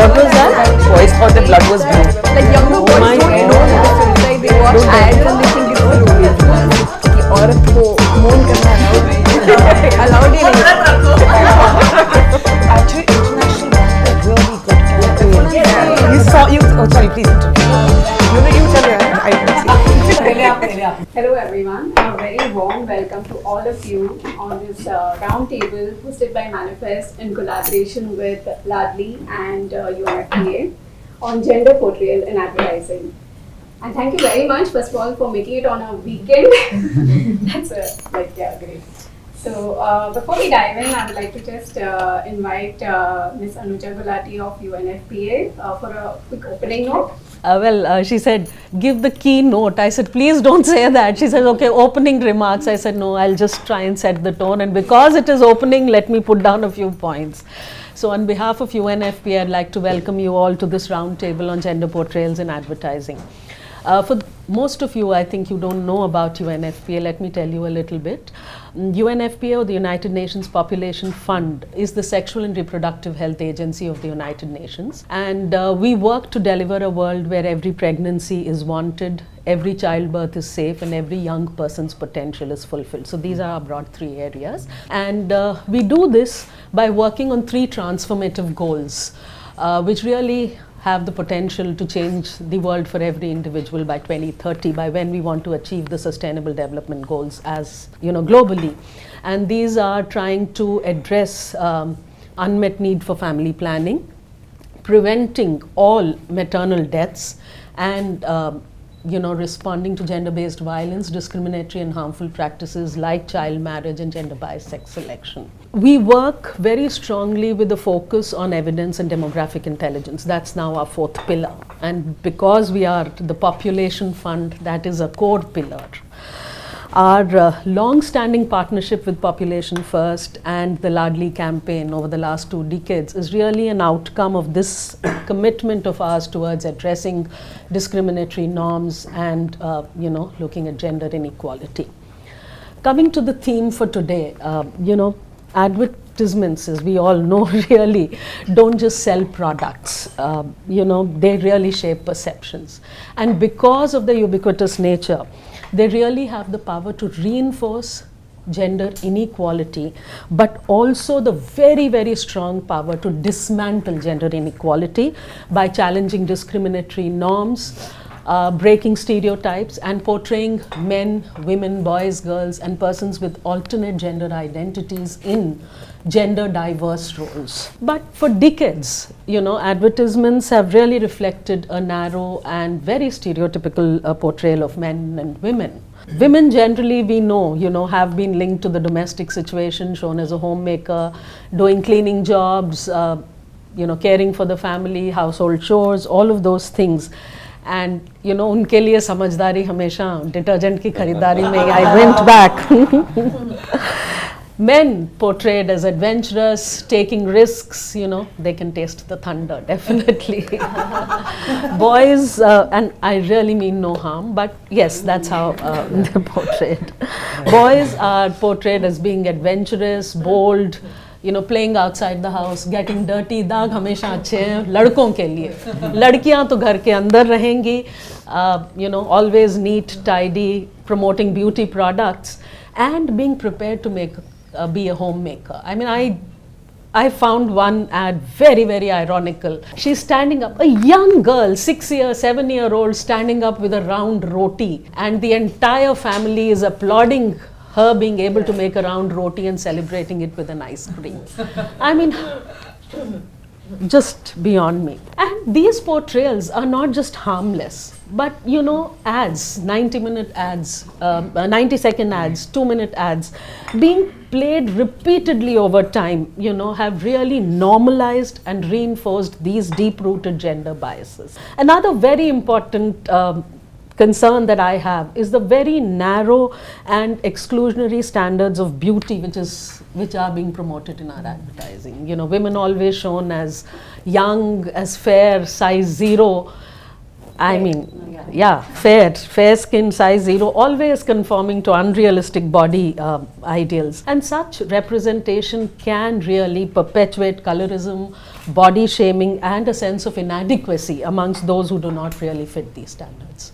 What was that? Boys thought the blood was blue. Like younger boys don't know the difference. Like they watch ads and they think it's the real one. कि औरत को मोन करना allowed ही नहीं. Actually, international market really good campaign. You saw you. Oh, sorry. Please introduce. You tell me. I can see. Hello everyone, a very warm welcome to all of you on this round table hosted by Manifest in collaboration with Laadli and UNFPA on gender portrayal in advertising. And thank you very much, first of all, for making it on a weekend. That's great. So before we dive in, I would like to just invite Ms. Anuja Gulati of UNFPA for a quick opening note. She said, give the keynote. I said, please don't say that. She said, okay, opening remarks. I said, no, I'll just try and set the tone. And because it is opening, let me put down a few points. So on behalf of UNFPA, I'd like to welcome you all to this roundtable on gender portrayals in advertising. For most of you, I think you don't know about UNFPA. Let me tell you a little bit. UNFPA, or the United Nations Population Fund, is the sexual and reproductive health agency of the United Nations. And we work to deliver a world where every pregnancy is wanted, every childbirth is safe, and every young person's potential is fulfilled. So these are our broad three areas. And we do this by working on three transformative goals, which really have the potential to change the world for every individual by 2030, by when we want to achieve the sustainable development goals as globally. And these are trying to address unmet need for family planning, preventing all maternal deaths, and responding to gender-based violence, discriminatory and harmful practices like child marriage and gender-biased sex selection. We work very strongly with a focus on evidence and demographic intelligence. That's now our fourth pillar. And because we are the population fund, that is a core pillar. Our long-standing partnership with Population First and the Laadli campaign over the last 2 decades is really an outcome of this commitment of ours towards addressing discriminatory norms and looking at gender inequality. Coming to the theme for today, advertisements, as we all know, really don't just sell products. They really shape perceptions. And because of the ubiquitous nature, they really have the power to reinforce gender inequality, but also the very, very strong power to dismantle gender inequality by challenging discriminatory norms, breaking stereotypes, and portraying men, women, boys, girls, and persons with alternate gender identities in gender diverse roles. But for decades, advertisements have really reflected a narrow and very stereotypical portrayal of men and women. Women generally, we know, have been linked to the domestic situation, shown as a homemaker, doing cleaning jobs, caring for the family, household chores, all of those things. And उनके लिए समझदारी हमेशा detergent की खरीदारी में I went back. Men portrayed as adventurous, taking risks, they can taste the thunder, definitely. Boys, and I really mean no harm, but yes, that's how they're portrayed. Boys are portrayed as being adventurous, bold, playing outside the house, getting dirty. दाग हमेशा अच्छे हैं लड़कों के लिए. लड़कियां तो घर के अंदर रहेंगी, always neat, tidy, promoting beauty products, and being prepared to be a homemaker. I mean, I found one ad very, very ironical. She's standing up, a young girl, 7-year-old, standing up with a round roti, and the entire family is applauding her being able to make a round roti and celebrating it with an ice cream. I mean, just beyond me. And these portrayals are not just harmless, but ads, 90-minute ads, 90-second ads, 2-minute ads, being played repeatedly over time, have really normalized and reinforced these deep-rooted gender biases. Another very important concern that I have is the very narrow and exclusionary standards of beauty which are being promoted in our advertising. Women always shown as young, as fair, size 0. I mean, yeah, fair skin, size 0, always conforming to unrealistic body ideals. And such representation can really perpetuate colorism, body shaming and a sense of inadequacy amongst those who do not really fit these standards.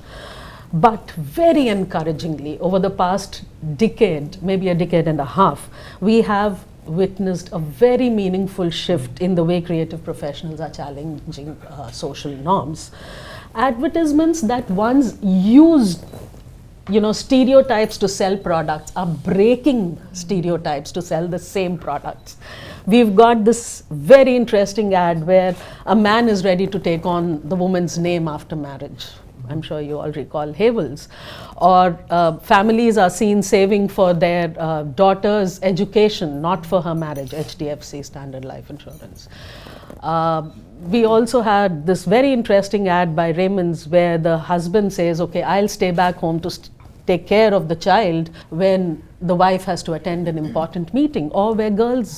But very encouragingly, over the past decade, maybe a decade and a half, we have witnessed a very meaningful shift in the way creative professionals are challenging social norms. Advertisements that once used stereotypes to sell products are breaking stereotypes to sell the same products. We've got this very interesting ad where a man is ready to take on the woman's name after marriage. I'm sure you all recall Havel's. Or families are seen saving for their daughter's education, not for her marriage, HDFC, Standard Life Insurance. We also had this very interesting ad by Raymond's where the husband says, okay, I'll stay back home to take care of the child when the wife has to attend an important meeting, or where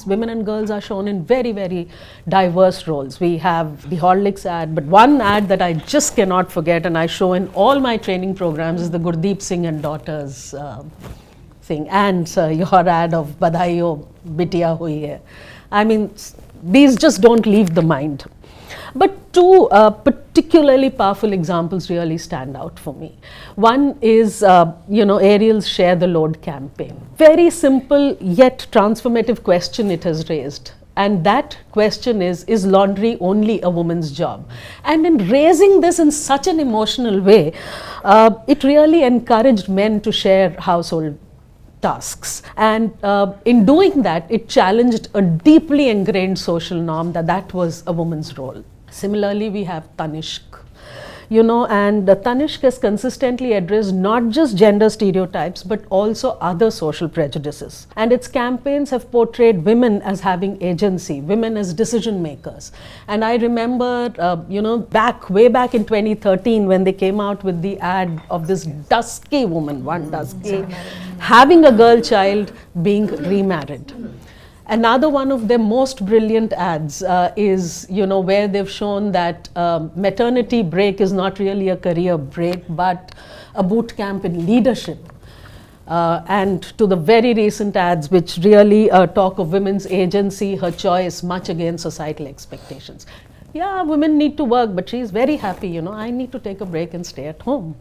women and girls are shown in very, very diverse roles. We have the Horlicks ad, but one ad that I just cannot forget and I show in all my training programs is the Gurdeep Singh and daughters thing, and your ad of Badhaiyo Bitiya Hui Hai. I mean, these just don't leave the mind. But two particularly powerful examples really stand out for me. One is, Ariel's Share the Load campaign. Very simple yet transformative question it has raised. And that question is laundry only a woman's job? And in raising this in such an emotional way, it really encouraged men to share household tasks. And in doing that, it challenged a deeply ingrained social norm that was a woman's role. Similarly, we have Tanishq, and Tanishq has consistently addressed not just gender stereotypes, but also other social prejudices. And its campaigns have portrayed women as having agency, women as decision makers. And I remember, way back in 2013, when they came out with the ad of this dusky woman, having a girl child being remarried. Another one of their most brilliant ads is, where they've shown that maternity break is not really a career break, but a boot camp in leadership. And to the very recent ads, which really talk of women's agency, her choice, much against societal expectations. Yeah, women need to work, but she's very happy, I need to take a break and stay at home.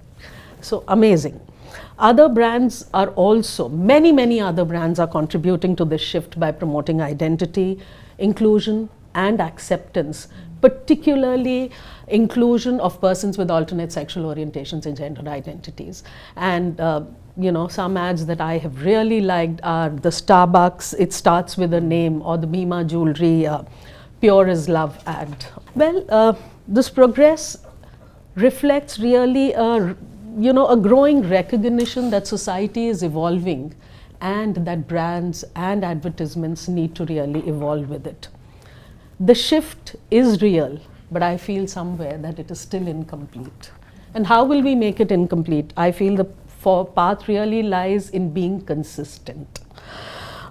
So amazing. Other brands are also, many other brands are contributing to this shift by promoting identity, inclusion and acceptance, particularly inclusion of persons with alternate sexual orientations and gender identities. And some ads that I have really liked are the Starbucks, it starts with a name, or the Bima Jewelry, Pure as Love ad. Well, this progress reflects really a growing recognition that society is evolving and that brands and advertisements need to really evolve with it. The shift is real, but I feel somewhere that it is still incomplete. And how will we make it incomplete? I feel the path really lies in being consistent.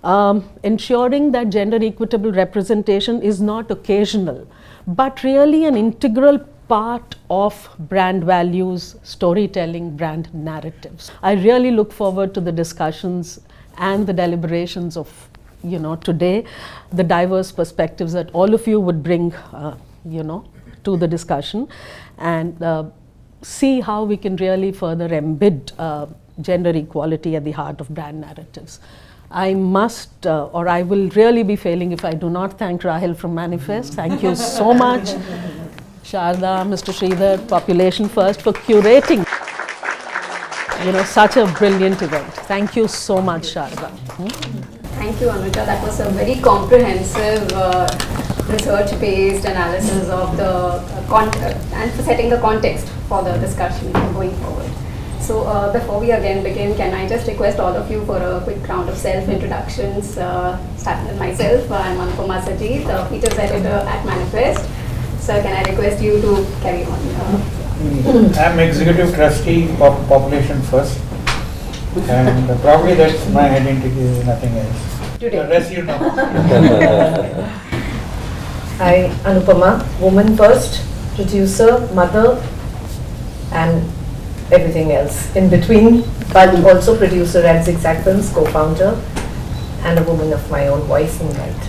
Ensuring that gender equitable representation is not occasional, but really an integral part of brand values, storytelling, brand narratives. I really look forward to the discussions and the deliberations of today, the diverse perspectives that all of you would bring to the discussion, and see how we can really further embed gender equality at the heart of brand narratives. I must, or I will really be failing if I do not thank Rahil from Manifest. Thank you so much. Sharada, Mr. Sridhar, Population First, for curating such a brilliant event. Thank you so much, Sharada. Thank you, Anuja. That was a very comprehensive, research-based analysis of the and for setting the context for the discussion going forward. So before we again begin, can I just request all of you for a quick round of self-introductions, starting with myself. I'm Anupama, Sajeet, features editor at Manifest. Sir, can I request you to carry on? I'm Executive Trustee of Population First, and probably that's my identity, nothing else. Today. The rest you know. Hi, Anupama, Woman First, producer, mother, and everything else in between, but also producer at ZigZag Films, co-founder, and a woman of my own voice and light.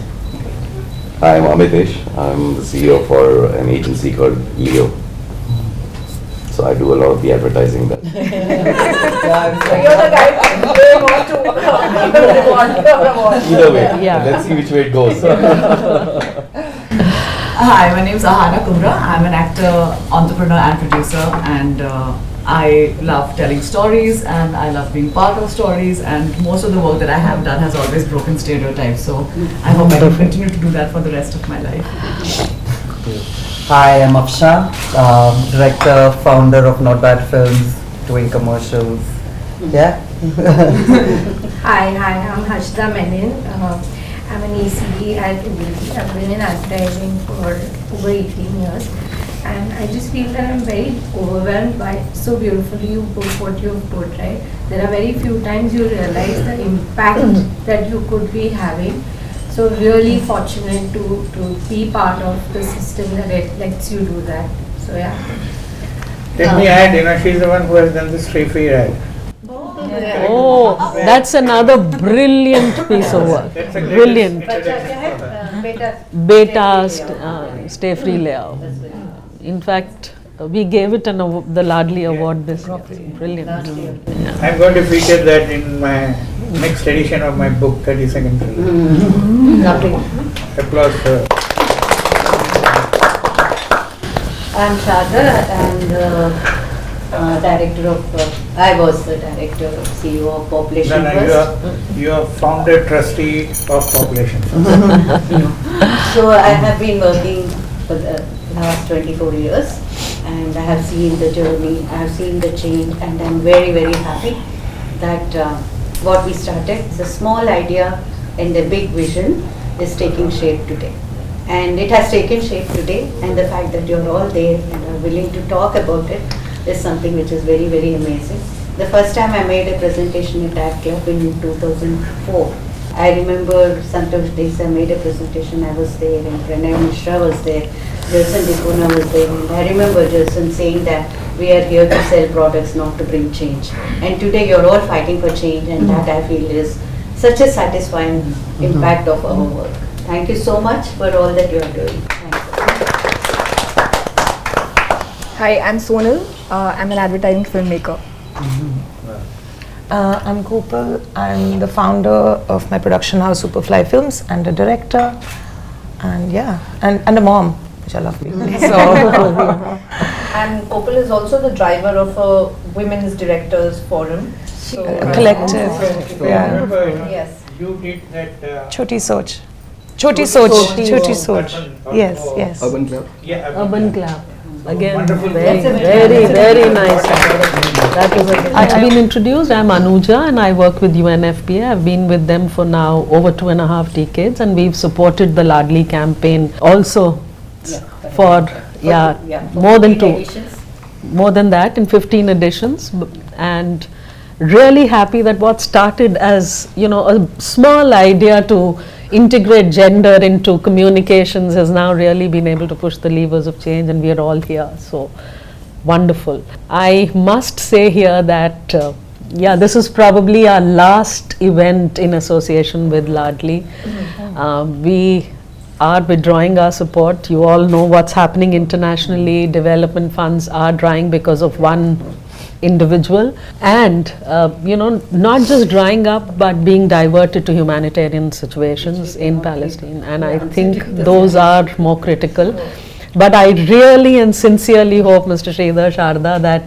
Hi, I'm Amitesh. I'm the CEO for an agency called Leo. So I do a lot of the advertising there. So you're the guy they want to Either way, Yeah. let's see which way it goes. Hi, my name is Ahana Kumra. I'm an actor, entrepreneur and producer, and I love telling stories and I love being part of stories, and most of the work that I have done has always broken stereotypes, so I hope I can continue to do that for the rest of my life. Hi, I'm Afshan, director, founder of Not Bad Films, doing commercials. Yeah. Hi, I'm Harshada Menon. I'm an ECD at Ogilvy. I've been in advertising for over 18 years. And I just feel that I'm very overwhelmed by so beautifully you put what you've put, right? There are very few times you realize the impact that you could be having. So really fortunate to be part of the system that it lets you do that. So yeah. Let me add, she's the one who has done this stray-free ad. Oh, that's another brilliant piece of work. That's a great Brilliant. Beta, Stay free layout. In fact, we gave it the Laadli award this year. Brilliant. I'm going to feature that in my next edition of my book, 30-second film. Lovely. Applause for her. I'm Sharada and director of, I was the director of CEO of Population First. You are founder trustee of Population First. So I have been working for the last 24 years and I have seen the journey, I have seen the change, and I'm very, very happy that what we started is a small idea and the big vision is taking shape today. And it has taken shape today, and the fact that you're all there and are willing to talk about it is something which is very, very amazing. The first time I made a presentation at Ad Club in 2004, I remember Santosh Desai made a presentation, I was there, and Pranay Mishra was there, Jason Dipuna was there, and I remember Jason saying that we are here to sell products, not to bring change. And today you're all fighting for change, and that I feel is such a satisfying impact of our work. Thank you so much for all that you are doing. Thank you. Hi, I'm Sonal. I'm an advertising filmmaker. I'm Kopal. I'm the founder of my production house Superfly Films and a director, and yeah, and a mom, which I love being. So, And Kopal is also the driver of a women's directors forum. So, a collective. Yeah. Remember, Yes. you did that. Choti Soch. Yes, yes. Urban Club. Yeah, Urban Club. Again, Wonderful. very, That's a very, very nice. That was I've been introduced. I'm Anuja and I work with UNFPA. I've been with them for now over 2.5 decades, and we've supported the Laadli campaign also for more than more than that, in 15 editions, and really happy that what started as a small idea to integrate gender into communications has now really been able to push the levers of change, and we are all here, so wonderful. I must say here that this is probably our last event in association with Laadli. We are withdrawing our support. You all know what's happening internationally. Development funds are drying because of one individual, and not just drying up but being diverted to humanitarian situations in Palestine, and I think those are more critical. But I really and sincerely hope, Mr. Sridhar, Sharada, that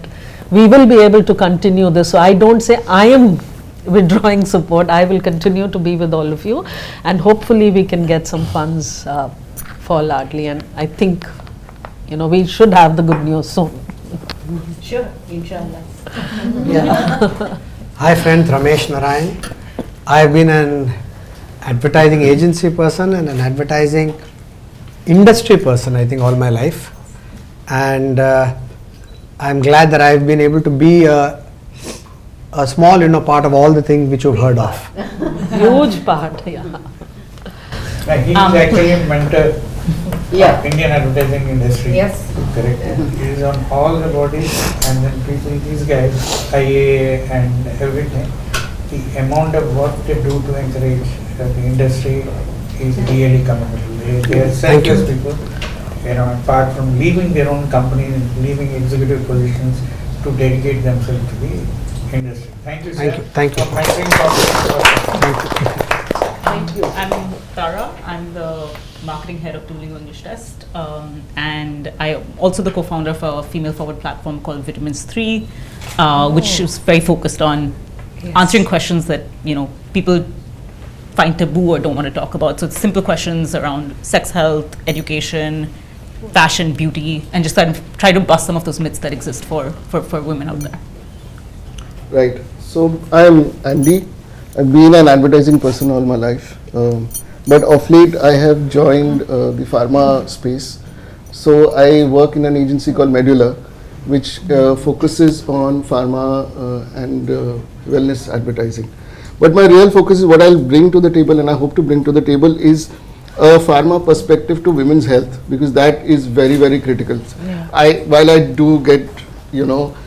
we will be able to continue this. So I don't say I am withdrawing support, I will continue to be with all of you, and hopefully we can get some funds for Laadli, and I think we should have the good news soon. Sure, inshallah. Hi friends, Ramesh, Narayan. I've been an advertising agency person and an advertising industry person, I think, all my life, and I'm glad that I've been able to be a small part of all the things which you've heard of. Huge part, He's actually a mentor of Indian advertising industry. Yes. Correct. He is on all the bodies, and then people, these guys, IAA and everything, the amount of work they do to encourage the industry is really commendable. They are selfless people, apart from leaving their own companies and leaving executive positions to dedicate themselves to the industry. Thank you, sir. Thank you. For mentoring public. Thank you. I'm Tara. I'm the marketing head of Duolingo English Test, and I am also the co-founder of a female-forward platform called Vitamins 3, which is very focused on answering questions that people find taboo or don't want to talk about. So it's simple questions around sex health, education, fashion, beauty, and just try to bust some of those myths that exist for women out there. Right. So I'm Andy. I've been an advertising person all my life, but of late I have joined the pharma space. So I work in an agency called Medulla, which focuses on pharma and wellness advertising. But my real focus is what I'll bring to the table, and I hope to bring to the table is a pharma perspective to women's health, because that is very, very critical. While I do get,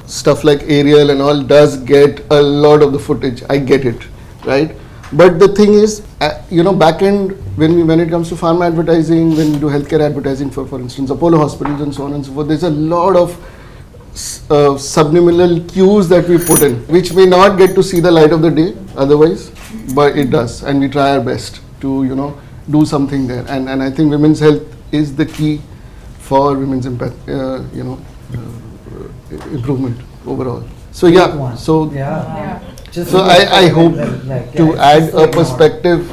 stuff like Ariel and all does get a lot of the footage, I get it, right? But the thing is, back end, when it comes to pharma advertising, when we do healthcare advertising for instance, Apollo hospitals and so on and so forth, there's a lot of subliminal cues that we put in, which may not get to see the light of the day otherwise, but it does, and we try our best to, do something there. And I think women's health is the key for women's improvement overall. So So I hope to add a perspective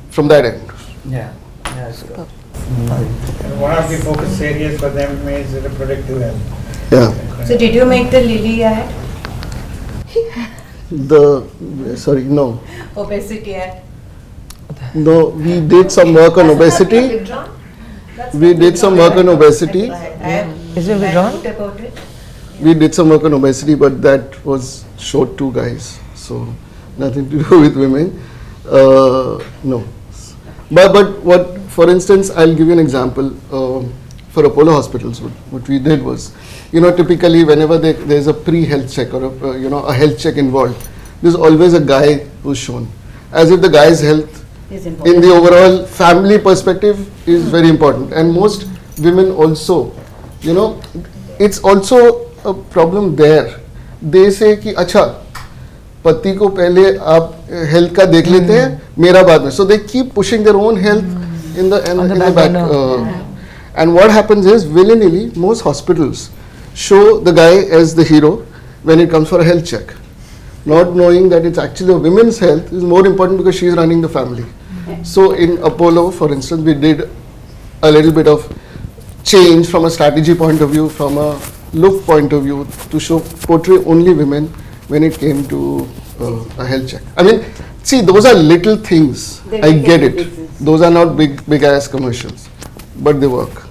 from that end. And one of the focus areas for them is reproductive health. Yeah. So did you make the Lily ad? No. Obesity ad? No, we did some work on obesity. We did some work on obesity. Is it withdrawn? We did some work on obesity, but that was showed to guys, so nothing to do with women. No. But what, for instance, I'll give you an example. For Apollo hospitals, what we did was, typically whenever there's a pre-health check or a health check involved, there's always a guy who's shown, as if the guy's health in the overall family perspective is very important. And most women also, it's also a problem there. They say कि अच्छा पति को पहले आप health का देख लेते हैं, मेरा बाद में. So they keep pushing their own health in the back. And what happens is, willy-nilly, most hospitals show the guy as the hero when it comes for a health check, not knowing that it's actually a women's health is more important because she's running the family. So in Apollo, for instance, we did a little bit of change from a strategy point of view, from a look point of view, to portray only women when it came to a health check. I mean, see, those are little things. I get it. Those are not big ass commercials, but they work.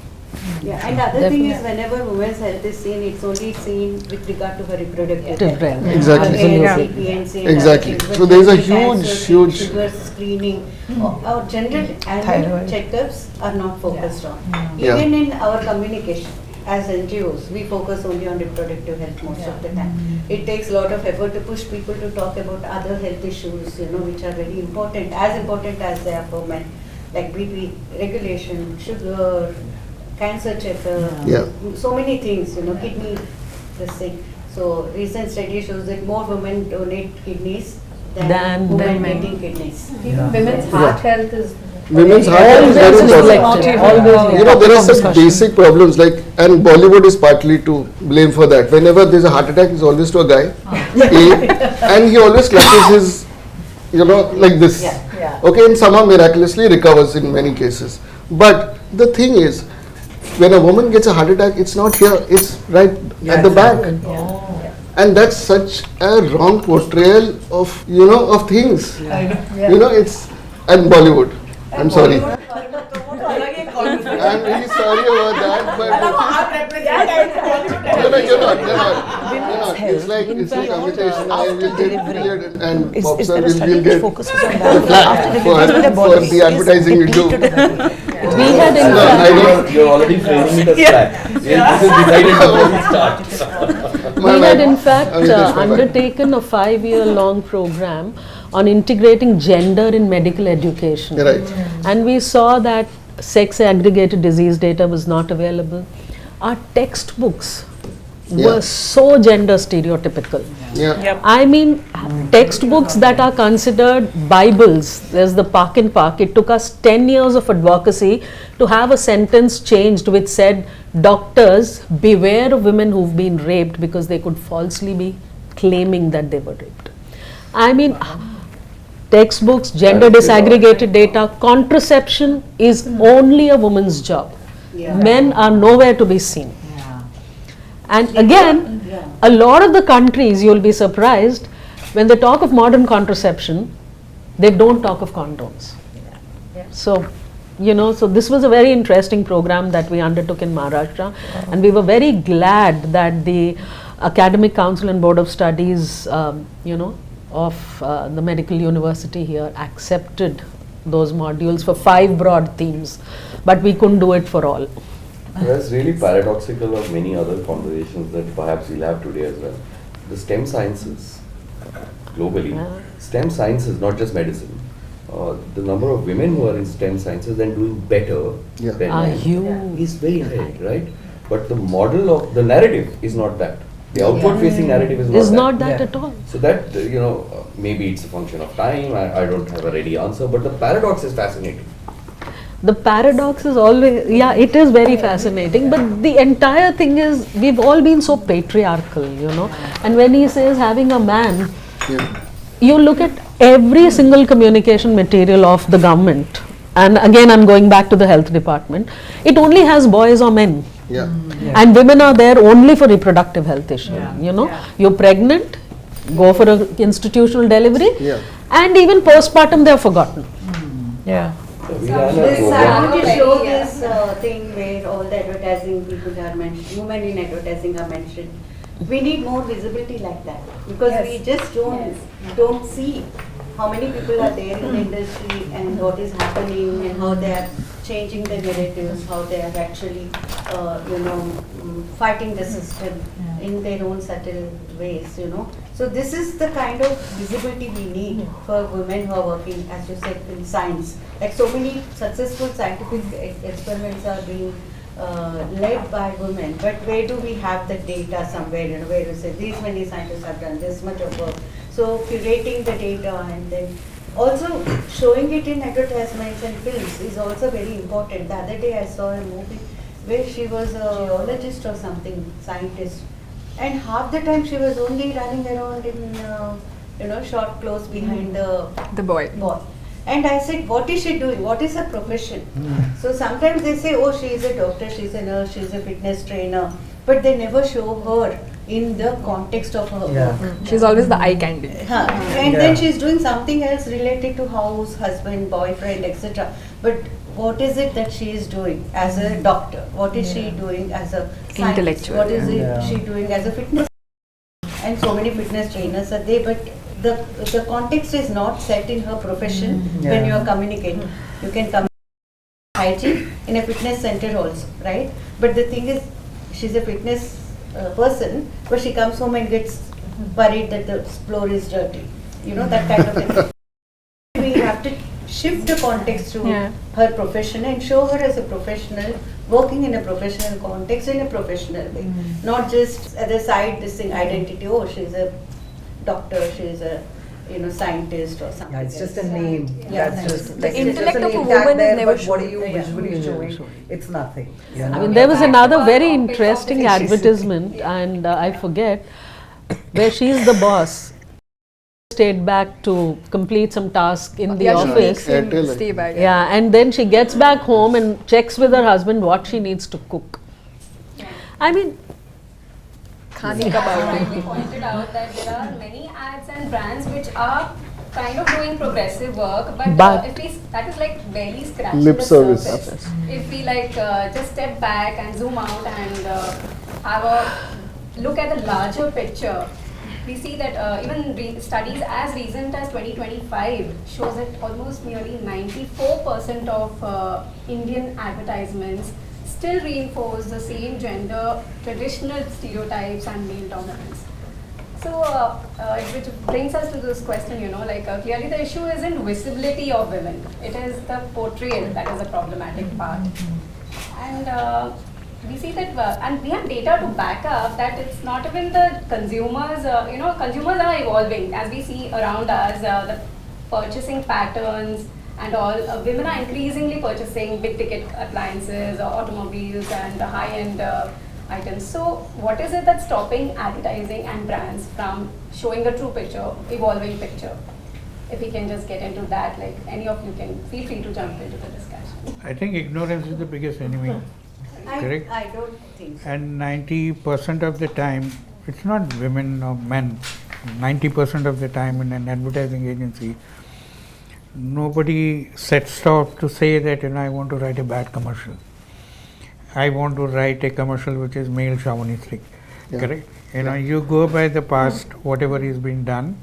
Yeah, and the other thing is, whenever women's health is seen, it's only seen with regard to her reproductive health. Exactly. Exactly. So there is a huge sugar screening. Our general annual checkups are not focused on. Even in our communication as NGOs, we focus only on reproductive health most of the time. It takes a lot of effort to push people to talk about other health issues, which are very important, as important as they are for men, like BP regulation, sugar, cancer checkup, so many things, kidney, this thing. So recent study shows that more women donate kidneys than women getting kidneys. Even women's heart health is Women's heart health is very important. There are some basic problems, and Bollywood is partly to blame for that. Whenever there's a heart attack, it's always to a guy, and he always clutches his, like this. Okay, and somehow miraculously recovers in many cases. But the thing is, when a woman gets a heart attack, it's not here, it's right at the back. And that's such a wrong portrayal of, of things. It's, and Bollywood. I'm sorry. I'm really sorry about that, but you're not. It's like Amitesh and I will get cleared, and Popstar will get the flag for the advertising you do. We had You're already framing it as flag. This is decided before we start. We had in fact undertaken a 5-year-long program on integrating gender in medical education. Right. And we saw that sex aggregated disease data was not available. Our textbooks were so gender stereotypical. Yeah. I mean, textbooks that are considered Bibles, there's the Park in Park, it took us 10 years of advocacy to have a sentence changed which said, doctors, beware of women who've been raped, because they could falsely be claiming that they were raped. I mean, textbooks, gender disaggregated data, contraception is only a woman's job. Men are nowhere to be seen. And again, a lot of the countries, you'll be surprised, when they talk of modern contraception, they don't talk of condoms. So, you know, so this was a very interesting program that we undertook in Maharashtra, and we were very glad that the Academic Council and Board of Studies, you know, of the medical university here accepted those modules for 5 broad themes, but we couldn't do it for all. That's really paradoxical of many other conversations that perhaps we'll have today as well. The STEM sciences, globally, STEM sciences, not just medicine, the number of women who are in STEM sciences and doing better than men is very high, right? But the model of the narrative is not that. The outward facing narrative is not that at all. So that, you know, maybe it's a function of time, I don't have a ready answer, but the paradox is fascinating. The paradox is always, it is very fascinating, but the entire thing is, we've all been so patriarchal, you know, and when he says having a man, you look at every single communication material of the government, and again I'm going back to the health department, it only has boys or men. And women are there only for reproductive health issues, you know, you're pregnant, go for an institutional delivery, and even postpartum they're forgotten. I want to show this thing where all the advertising people are mentioned, women in advertising are mentioned. We need more visibility like that, because we just don't see how many people are there in the industry and what is happening and how they are changing the narratives, how they are actually, you know, fighting the system in their own subtle ways, you know. So this is the kind of visibility we need for women who are working, as you said, in science. Like so many successful scientific experiments are being led by women, but where do we have the data somewhere, you know, where you say these many scientists have done this much of work. So curating the data and then also showing it in advertisements and films is also very important. The other day I saw a movie where she was a geologist or something, scientist, and half the time she was only running around in you know, short clothes behind the boy. And I said, what is she doing? What is her profession? So sometimes they say, oh, she is a doctor, she is a nurse, she is a fitness trainer, but they never show her in the context of her work. She's always the eye candy. And then she's doing something else related to house, husband, boyfriend, etc. But what is it that she is doing as a doctor? What is she doing as a intellectual? What is she doing as a fitness? And so many fitness trainers are there, but the context is not set in her profession when you are communicating. You can communicate hygiene in a fitness center also, right? But the thing is, she's a fitness person, but she comes home and gets worried that the floor is dirty. You know, that kind of thing. We have to shift the context to her profession and show her as a professional, working in a professional context in a professional way. Not just at the side, this thing, identity, oh, she's a doctor, she's a, you know, scientist or something. It's just a name. That's just the like intellect of a tag woman there, is never but what are shown. you visually showing? It's nothing. You I know? mean, there was another very interesting advertisement, and I forget, where she's the boss, stayed back to complete some task in the office. Stay back. And then she gets back home and checks with her husband what she needs to cook. I mean, We pointed out that there are many ads and brands which are kind of doing progressive work, but if we, that is like barely scratching Lip the service. surface. If we like just step back and zoom out and have a look at the larger picture, we see that even studies as recent as 2025 shows that almost nearly 94% of Indian advertisements still reinforce the same gender traditional stereotypes and male dominance. Which brings us to this question, clearly the issue isn't visibility of women. It is the portrayal that is the problematic part. And we see that, and we have data to back up that it's not even the consumers, consumers are evolving as we see around us, the purchasing patterns and all. Women are increasingly purchasing big ticket appliances or automobiles and high-end items. So what is it that's stopping advertising and brands from showing a true picture, evolving picture? If we can just get into that, like any of you can feel free to jump into the discussion. I think ignorance is the biggest enemy. Correct? I don't think so. And 90% of the time, it's not women or men, 90% of the time in an advertising agency, nobody sets out to say that, I want to write a bad commercial. I want to write a commercial which is male chauvinistic. Yeah. Correct? You go by the past, whatever is being done,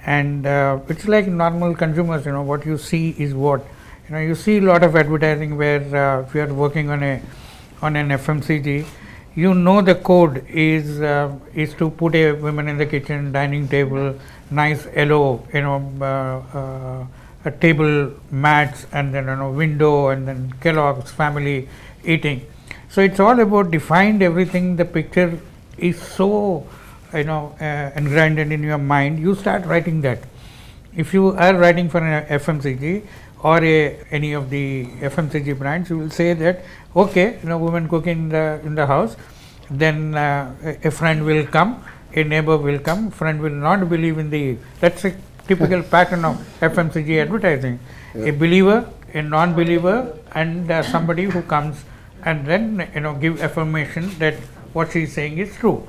and it's like normal consumers, what you see is what. You see a lot of advertising where if you are working on an FMCG, the code is to put a women in the kitchen, dining table, nice yellow, a table mats, and then window, and then Kellogg's family eating. So it's all about defined everything. The picture is so ingrained in your mind. You start writing that. If you are writing for an FMCG or any of the FMCG brands, you will say that okay, women cook in the house, then a friend will come, a neighbor will come, friend will not believe in the. That's a typical pattern of FMCG advertising. Yeah. A believer, a non-believer, and somebody who comes and then give affirmation that what she is saying is true.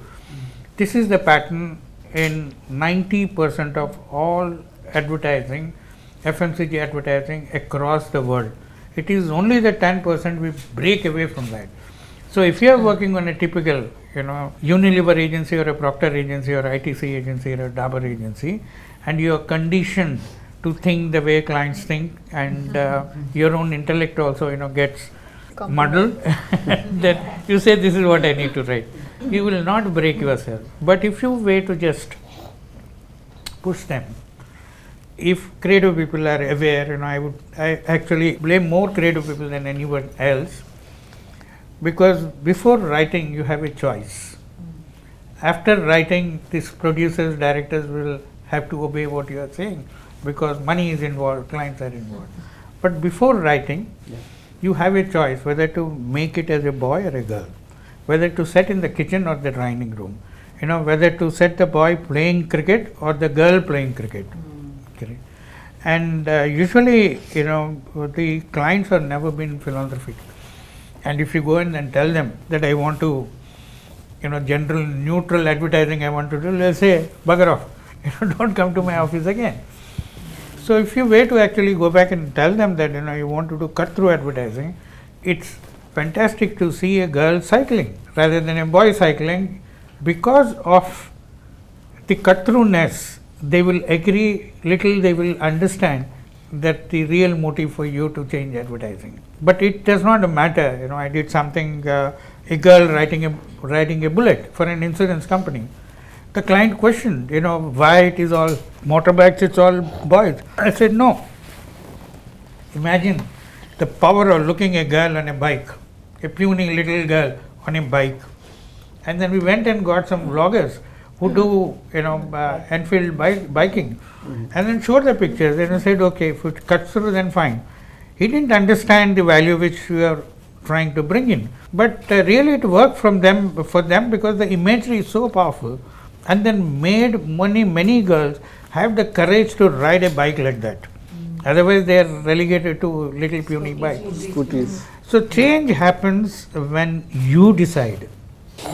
This is the pattern in 90% of all advertising, FMCG advertising across the world. It is only the 10% we break away from that. So if you are working on a typical, Unilever agency or a Procter agency or ITC agency or a Dabur agency, and you are conditioned to think the way clients think, and your own intellect also, gets muddled, then you say this is what I need to write. You will not break yourself. But if you wait to just push them, if creative people are aware, I actually blame more creative people than anyone else, because before writing you have a choice. After writing, these producers, directors will have to obey what you are saying, because money is involved, clients are involved. But before writing, you have a choice whether to make it as a boy or a girl, whether to set in the kitchen or the dining room, whether to set the boy playing cricket or the girl playing cricket. Okay. And usually, the clients have never been philanthropic. And if you go in and tell them that I want to, general neutral advertising I want to do, they'll say, bugger off, don't come to my office again. So if you were to actually go back and tell them that you want to do cut through advertising, it's fantastic to see a girl cycling rather than a boy cycling. Because of the cut throughness, they will agree little, they will understand that the real motive for you to change advertising. But it does not matter, I did something, a girl writing a bullet for an insurance company. The client questioned, why it is all motorbikes, it's all boys. I said, no. Imagine the power of looking a girl on a bike, a puny little girl on a bike. And then we went and got some vloggers who do, Enfield biking, and then showed the pictures and said, okay, if it cuts through, then fine. He didn't understand the value which we are trying to bring in. But really it worked for them because the imagery is so powerful, and then made many girls have the courage to ride a bike like that. Otherwise they are relegated to little puny bikes. Scooties. So change happens when you decide.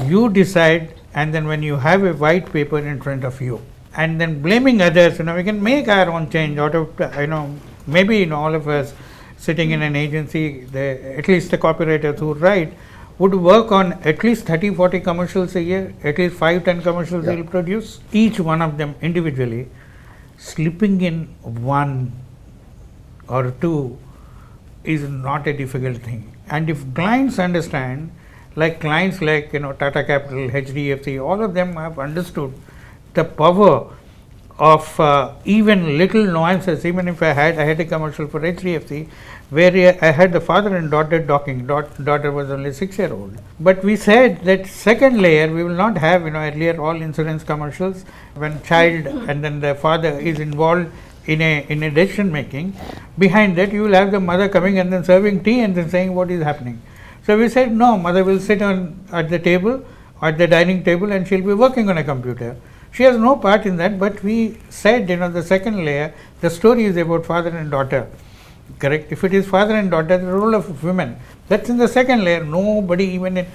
You decide, and then when you have a white paper in front of you, and then blaming others, we can make our own change out of, maybe all of us sitting in an agency, at least the copywriters who write, would work on at least 30-40 commercials a year, at least 5-10 commercials they will produce, each one of them individually. Slipping in one or two is not a difficult thing. And if clients understand, like clients like Tata Capital, HDFC, all of them have understood the power of even little nuances. Even if I had a commercial for HDFC where I had the father and daughter talking. Daughter was only 6-year-old. But we said that second layer we will not have, earlier all insurance commercials when child and then the father is involved in a decision making. Behind that you will have the mother coming and then serving tea and then saying what is happening. So we said no, mother will sit at the table, at the dining table, and she'll be working on a computer. She has no part in that, but we said, the second layer, the story is about father and daughter. Correct? If it is father and daughter, the role of women, that's in the second layer. Nobody even in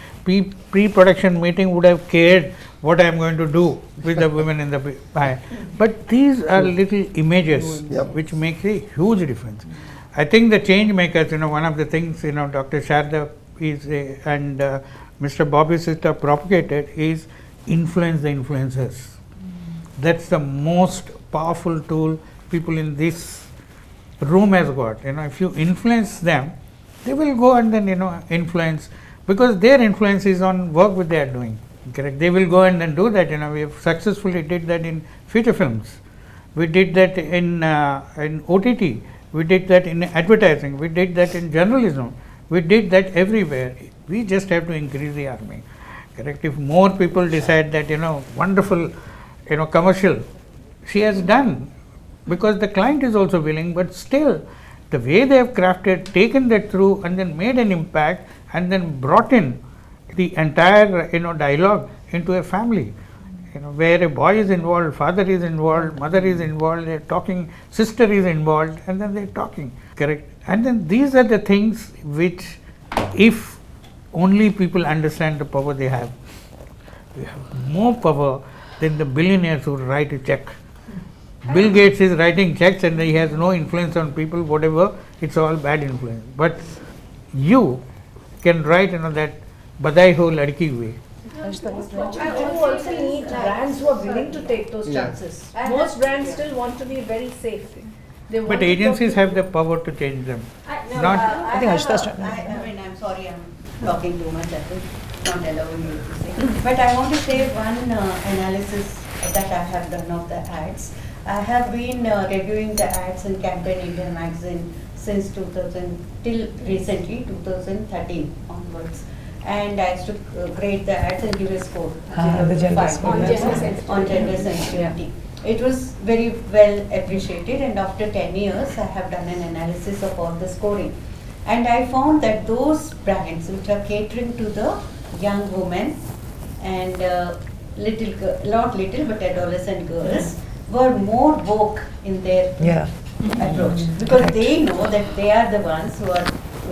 pre-production meeting would have cared what I am going to do with the women in the behind. But these are little images which make a huge difference. I think the change makers, one of the things, Dr. Sharada is and Mr. Bobby Sister propagated is influence the influencers. That's the most powerful tool people in this room has got. If you influence them, they will go and then influence, because their influence is on work which they are doing. Correct? They will go and then do that. We have successfully did that in feature films. We did that in OTT. We did that in advertising. We did that in journalism. We did that everywhere. We just have to increase the army. Correct? If more people decide that wonderful commercial she has done, because the client is also willing, but still the way they have crafted, taken that through and then made an impact and then brought in the entire dialogue into a family, where a boy is involved, father is involved, mother is involved, they're talking, sister is involved, and then they're talking. Correct? And then these are the things which, if only people understand the power they have, we have more power than the billionaires who write a check. Bill Gates is writing checks and he has no influence on people, whatever, it's all bad influence. But you can write that badai ho ladki hue. You also need brands who are willing to take those chances. Most brands still want to be very safe. But agencies have the power to change them. I think Harshada's trying. I'm sorry, I'm talking too much. I think not allowing you to say. But I want to say one analysis that I have done of the ads. I have been reviewing the ads in Campaign India magazine since 2000 till recently 2013 onwards, and I used to grade the ads and give a score. The gender on gender sensitivity. It was very well appreciated, and after 10 years I have done an analysis of all the scoring, and I found that those brands which are catering to the young women and not little but adolescent girls were more woke in their approach, because they know that they are the ones who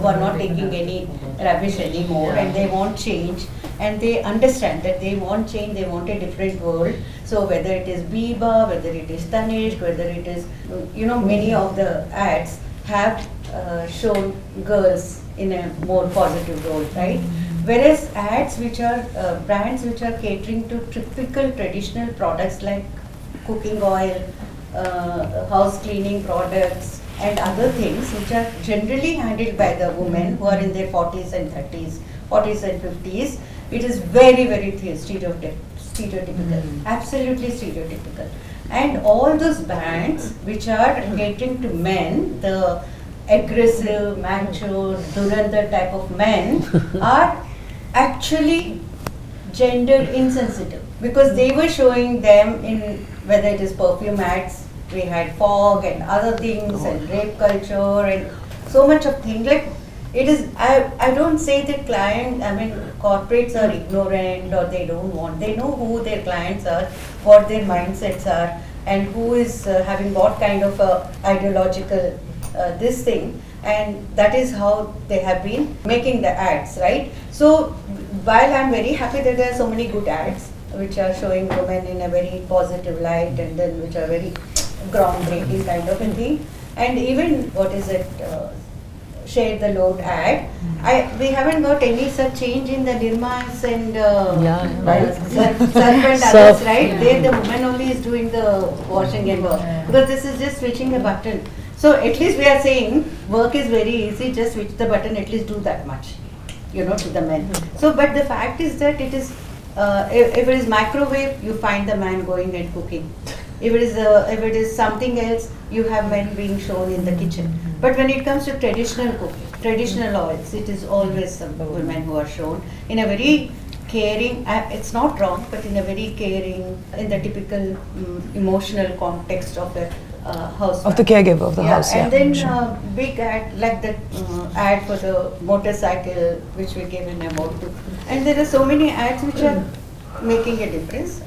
are not taking any rubbish anymore, and they want change, and they understand that they want change, they want a different world. So whether it is Biba, whether it is Tanishq, whether it is many of the ads have shown girls in a more positive role, right? Whereas ads which are brands which are catering to typical traditional products like cooking oil, house cleaning products and other things which are generally handled by the women who are in their 40s and 30s, 40s and 50s, it is very, very stereotypical, absolutely stereotypical. And all those brands which are catering to men, the aggressive, macho, Durandar type of men are actually gender insensitive, because they were showing them in, whether it is perfume ads, we had fog and other things and rape culture and so much of things. Like it is, I don't say that corporates are ignorant or they don't want, they know who their clients are, what their mindsets are, and who is having what kind of ideological this thing, and that is how they have been making the ads, right? So while I'm very happy that there are so many good ads which are showing women in a very positive light and then which are very groundbreaking kind of a thing, and even what is it, share the load ad, we haven't got any such change in the Nirmas and Surf and others, right? There the woman only is doing the washing and all, because this is just switching a button. So at least we are saying work is very easy, just switch the button, at least do that much, to the men. So but the fact is that it is if it is microwave, you find the man going and cooking. If it is something else, you have men being shown in the kitchen. But when it comes to traditional cooking, traditional oils, it is always some women who are shown in a very caring, it's not wrong, but in a very caring, in the typical emotional context of a house. Of the caregiver of the house, And yeah. then big ad, like the ad for the motorcycle, which we gave an award to. And there are so many ads which are making a difference,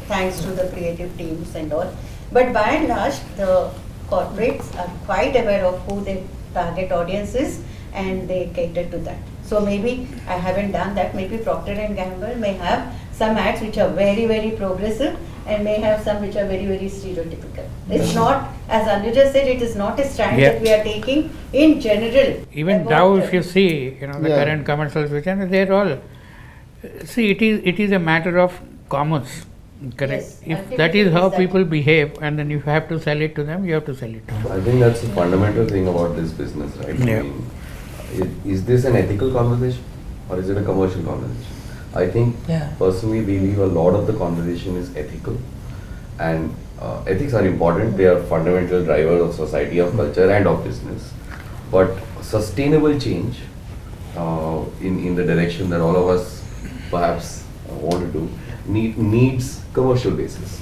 thanks to the creative teams and all. But by and large, the corporates are quite aware of who their target audience is, and they cater to that. So maybe I haven't done that. Maybe Procter and Gamble may have some ads which are very, very progressive, and may have some which are very, very stereotypical. It's not, as Anuja said, it is not a stand that we are taking in general. Even now, if you see, the current commercials which are, they're all, see, it is a matter of commerce, correct? Yes, if that is how people behave, and then you have to sell it to them, you have to sell it to them. I think that's the fundamental thing about this business, right? Yeah. I mean, is this an ethical conversation or is it a commercial conversation? I think personally believe a lot of the conversation is ethical, and ethics are important. They are fundamental drivers of society, of culture, and of business. But sustainable change in the direction that all of us perhaps want to do needs commercial basis.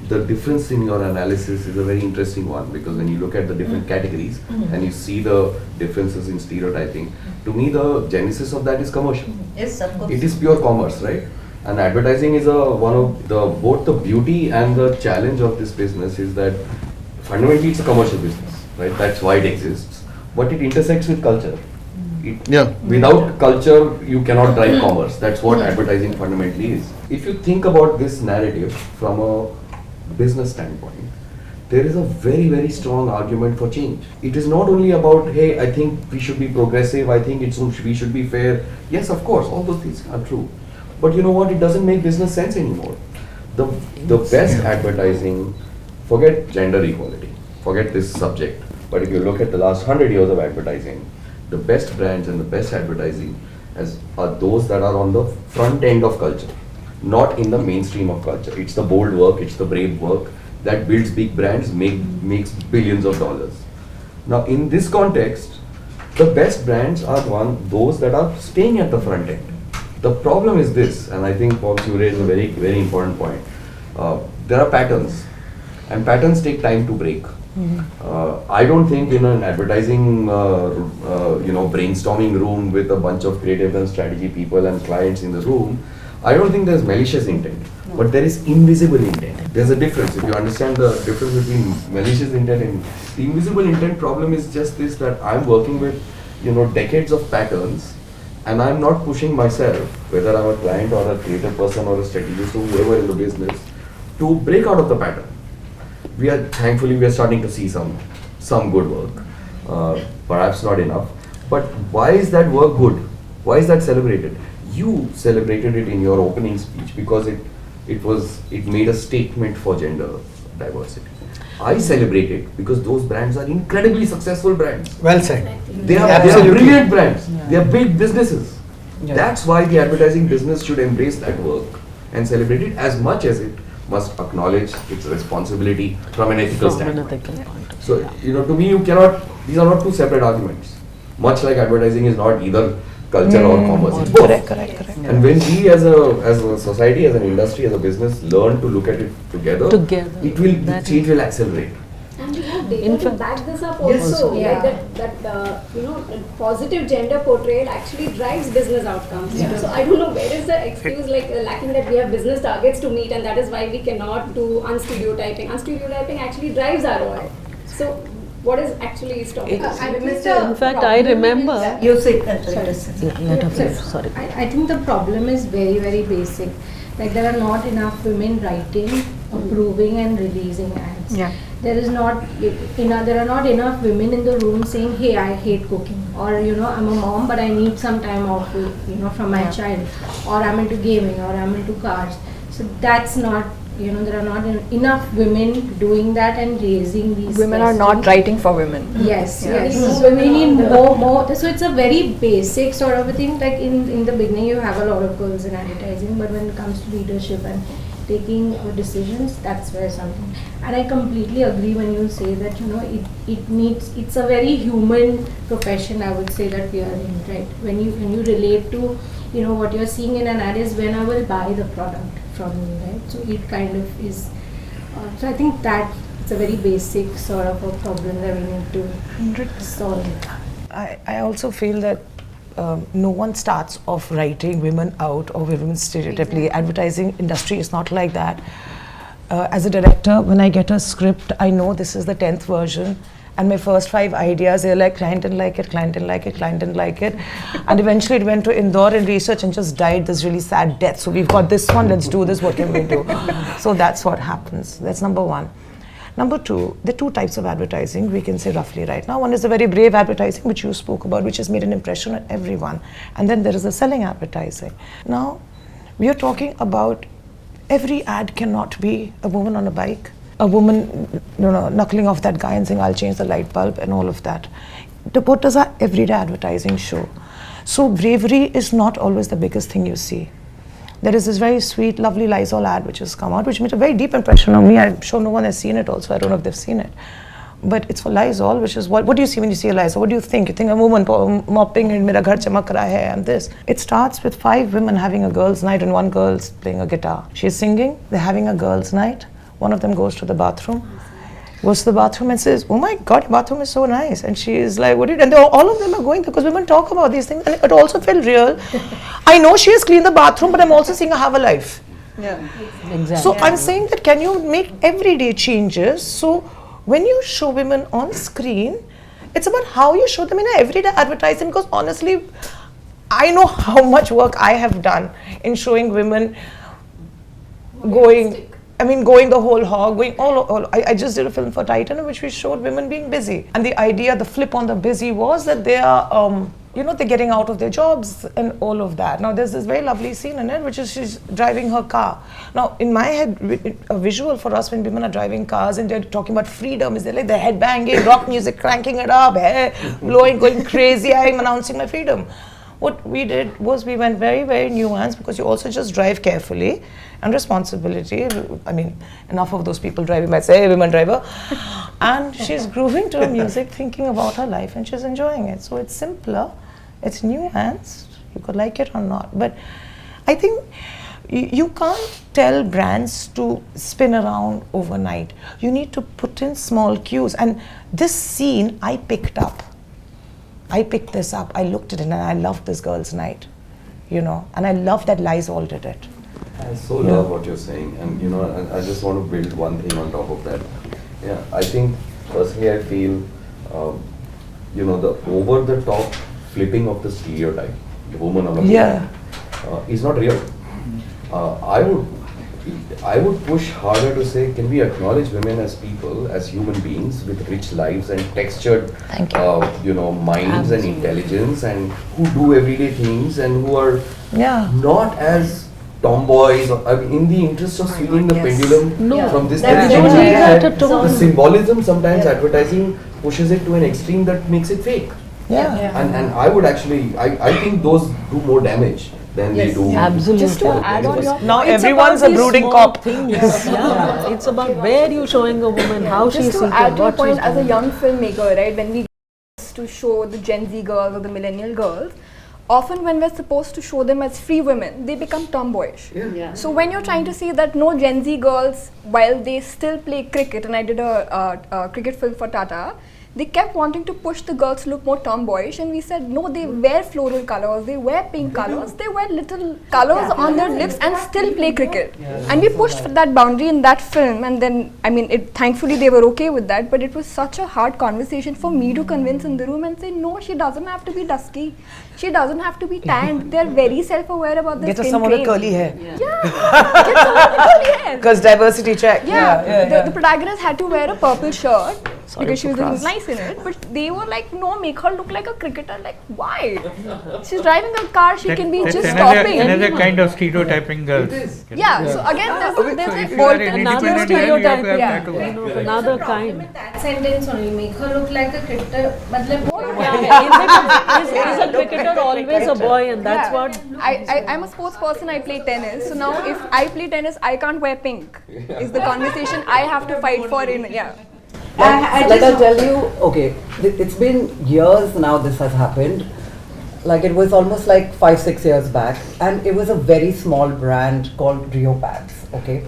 The difference in your analysis is a very interesting one, because when you look at the different categories and you see the differences in stereotyping, to me the genesis of that is commercial. Yes, of course. It is pure commerce, right? And advertising is one of the both the beauty and the challenge of this business is that fundamentally it's a commercial business, right? That's why it exists. But it intersects with culture. Without culture, you cannot drive commerce. That's what advertising fundamentally is. If you think about this narrative from a business standpoint, there is a very, very strong argument for change. It is not only about, hey, I think we should be progressive, I think we should be fair. Yes, of course, all those things are true. But you know what, it doesn't make business sense anymore. The best advertising, forget gender equality, forget this subject, but if you look at the last 100 years of advertising, the best brands and the best advertising are those that are on the front end of culture, not in the mainstream of culture. It's the bold work, it's the brave work that builds big brands, makes billions of dollars. Now in this context, the best brands are those that are staying at the front end. The problem is this, and I think Bob, you raised a very, very important point. There are patterns, and patterns take time to break. I don't think in an advertising, brainstorming room with a bunch of creative and strategy people and clients in the room, I don't think there's malicious intent, but there is invisible intent. There's a difference. If you understand the difference between malicious intent and the invisible intent, problem is just this, that I'm working with, decades of patterns, and I'm not pushing myself, whether I'm a client or a creative person or a strategist or whoever in the business, to break out of the pattern. Thankfully we are starting to see some good work, perhaps not enough. But why is that work good? Why is that celebrated? You celebrated it in your opening speech because it made a statement for gender diversity. I celebrate it because those brands are incredibly successful brands. Well said. They are brilliant brands. They are big businesses. That's why the advertising business should embrace that work and celebrate it as much as it must acknowledge its responsibility from an ethical standpoint. So, to me, these are not two separate arguments. Much like advertising is not either culture or commerce, it's both. Correct. And when we as a society, as an industry, as a business learn to look at it together, the change will accelerate. And we have data to back this up also, that positive gender portrayal actually drives business outcomes. So I don't know where is the excuse lacking that we have business targets to meet, and that is why we cannot do unstereotyping. Unstereotyping actually drives ROI. So what is actually stopping us? In fact, I remember. You say Sorry. I think the problem is very, very basic. Like there are not enough women writing, approving and releasing ads. There are not enough women in the room saying, hey, I hate cooking, or I'm a mom but I need some time off from my child, or I'm into gaming, or I'm into cars. So that's not there are not enough women doing that and raising these Women are questions. not writing for women. Yes, yes. So we need more. So it's a very basic sort of a thing. Like in the beginning, you have a lot of girls in advertising, but when it comes to leadership and taking decisions, that's where something. And I completely agree when you say that it's a very human profession. I would say that we are in, right? When you relate to what you're seeing in an ad is when I will buy the product from you, right? So it kind of is. So I think that it's a very basic sort of a problem that we need to solve. I also feel that no one starts off writing women out or women stereotypically. Advertising industry is not like that. As a director, when I get a script, I know this is the 10th version. And my first 5 ideas, they're like, client didn't like it, client didn't like it, client didn't like it. And eventually it went to Indore in research and just died this really sad death. So we've got this one, let's do this, what can we do? So that's what happens. That's number one. Number two, there are 2 types of advertising we can say roughly right now. One is the very brave advertising, which you spoke about, which has made an impression on everyone. And then there is the selling advertising. Now, we are talking about every ad cannot be a woman on a bike, a woman knuckling off that guy and saying, I'll change the light bulb and all of that. What does our everyday advertising show? So bravery is not always the biggest thing you see. There is this very sweet, lovely Lysol ad which has come out, which made a very deep impression on me. I'm sure no one has seen it also. I don't know if they've seen it. But it's for Lysol, which is what do you see when you see a Lysol? What do you think? You think a woman mopping and mera ghar chamak raha hai and this. It starts with 5 women having a girls' night and 1 girl's playing a guitar. She's singing, they're having a girls' night. One of them goes to the bathroom and says, oh my God, your bathroom is so nice. And she is like, what did you do? And all of them are going there because women talk about these things and it also felt real. I know she has cleaned the bathroom, but I'm also seeing her have a life. Yeah, exactly. So I'm saying that can you make everyday changes? So when you show women on screen, it's about how you show them in everyday advertising, because honestly, I know how much work I have done in showing women going the whole hog, going all. I just did a film for Titan in which we showed women being busy. And the idea, the flip on the busy was that they are, they're getting out of their jobs and all of that. Now there's this very lovely scene in it, which is she's driving her car. Now in my head, a visual for us when women are driving cars and they're talking about freedom is they're like, they're headbanging, rock music, cranking it up, hair blowing, going crazy, I'm announcing my freedom. What we did was we went very, very nuanced, because you also just drive carefully and responsibility. I mean, enough of those people driving by say, hey, women driver. And she's grooving to music, thinking about her life, and she's enjoying it. So it's simpler, it's nuanced, you could like it or not. But I think you can't tell brands to spin around overnight. You need to put in small cues. And this scene I picked up. I picked this up, I looked at it and I loved this girl's night, and I love that Lysol did it. I so love what you're saying, and I just want to build one thing on top of that. Yeah, I think personally I feel, the over-the-top flipping of the stereotype, the woman on a bike, is not real. I would push harder to say, can we acknowledge women as people, as human beings with rich lives and textured, minds and intelligence, and who do everyday things and who are not as tomboys, in the interest of swinging the pendulum from this direction. The symbolism sometimes advertising pushes it to an extreme that makes it fake. And I would actually, I think those do more damage than they do. Absolutely. Just to add on your now everyone's a brooding cop. It's about where you're showing a woman, how she's just to add to your point, as a young filmmaker, right, when we to show the Gen Z girls or the millennial girls, often when we're supposed to show them as free women, they become tomboyish. So when you're trying to see that no Gen Z girls, while they still play cricket, and I did a cricket film for Tata, they kept wanting to push the girls to look more tomboyish, and we said no, they wear floral colors, they wear pink colors, they wear little colors on their lips and still play cricket. And we pushed for that boundary in that film, and then thankfully they were okay with that, but it was such a hard conversation for me to convince in the room and say no, she doesn't have to be dusky, she doesn't have to be tanned. They're very self-aware about their skin. Get someone with curly hair. Get someone with curly hair. Because diversity check. The protagonist had to wear a purple shirt. because she was looking nice in it. But they were like, no, make her look like a cricketer. Like, why? She's driving a car, she can be just stopping. Another kind of stereotyping girls. Yeah, so again, there's another stereotype, another kind. That sentence only, make her look like a cricketer. Is a cricketer always a boy, and that's what. I'm a sports person, I play tennis. So now if I play tennis, I can't wear pink. Is the conversation I have to fight for in, I'll tell you, okay, it's been years now this has happened. Like it was almost like 5-6 years back, and it was a very small brand called Rio Pads, okay?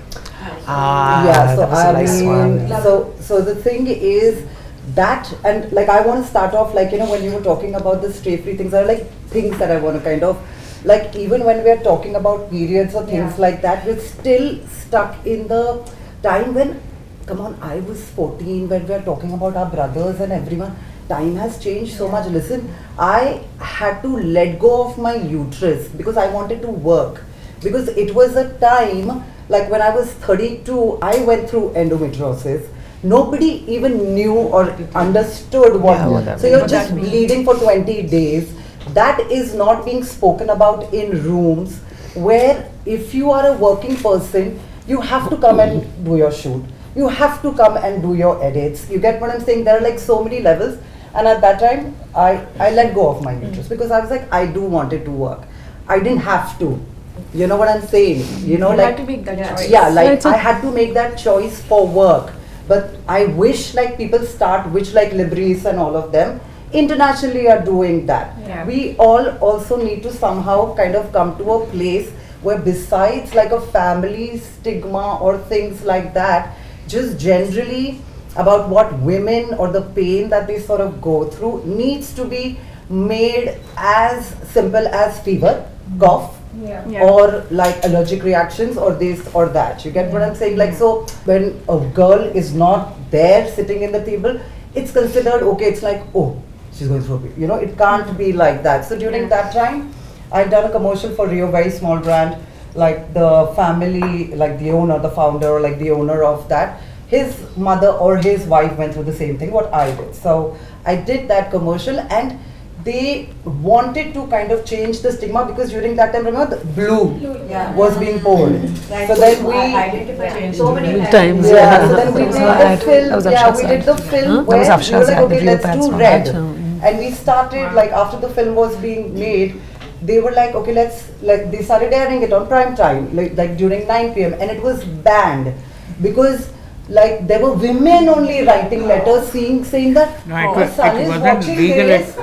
So the thing is that, and like I want to start off like, when you were talking about the stray-free things, are like things that I want to kind of, like even when we are talking about periods or things like that, we're still stuck in the time when, come on, I was 14 when we are talking about our brothers and everyone. Time has changed so much. Listen, I had to let go of my uterus because I wanted to work. Because it was a time, like when I was 32, I went through endometriosis. Nobody even knew or understood what. So you're just bleeding for 20 days. That is not being spoken about in rooms where if you are a working person, you have to come and do your shoot. You have to come and do your edits. You get what I'm saying? There are like so many levels. And at that time, I let go of my uterus because I was like, I do want it to work. I didn't have to. You know what I'm saying? You had to make that choice. Yeah, like I had to make that choice for work. But I wish like people start, which like Libris and all of them, internationally are doing that. Yeah. We all also need to somehow kind of come to a place where besides like a family stigma or things like that, just generally about what women or the pain that they sort of go through needs to be made as simple as fever, cough, or like allergic reactions or this or that. You get what I'm saying? Like, so when a girl is not there sitting in the table, it's considered okay, it's like, oh, she's going through it. It can't be like that. So during that time, I've done a commercial for Rio, very small brand, like the family, like the owner, the founder, like the owner of that, his mother or his wife went through the same thing what I did. So I did that commercial and they wanted to kind of change the stigma because during that time, remember, the blue was being poured. So then we changed so many times. So then we did the film. We did the film where we were like, okay, let's do red. And we started like after the film was being made, they were like, okay, they started airing it on prime time, like during 9 p.m. and it was banned because like there were women only writing letters saying that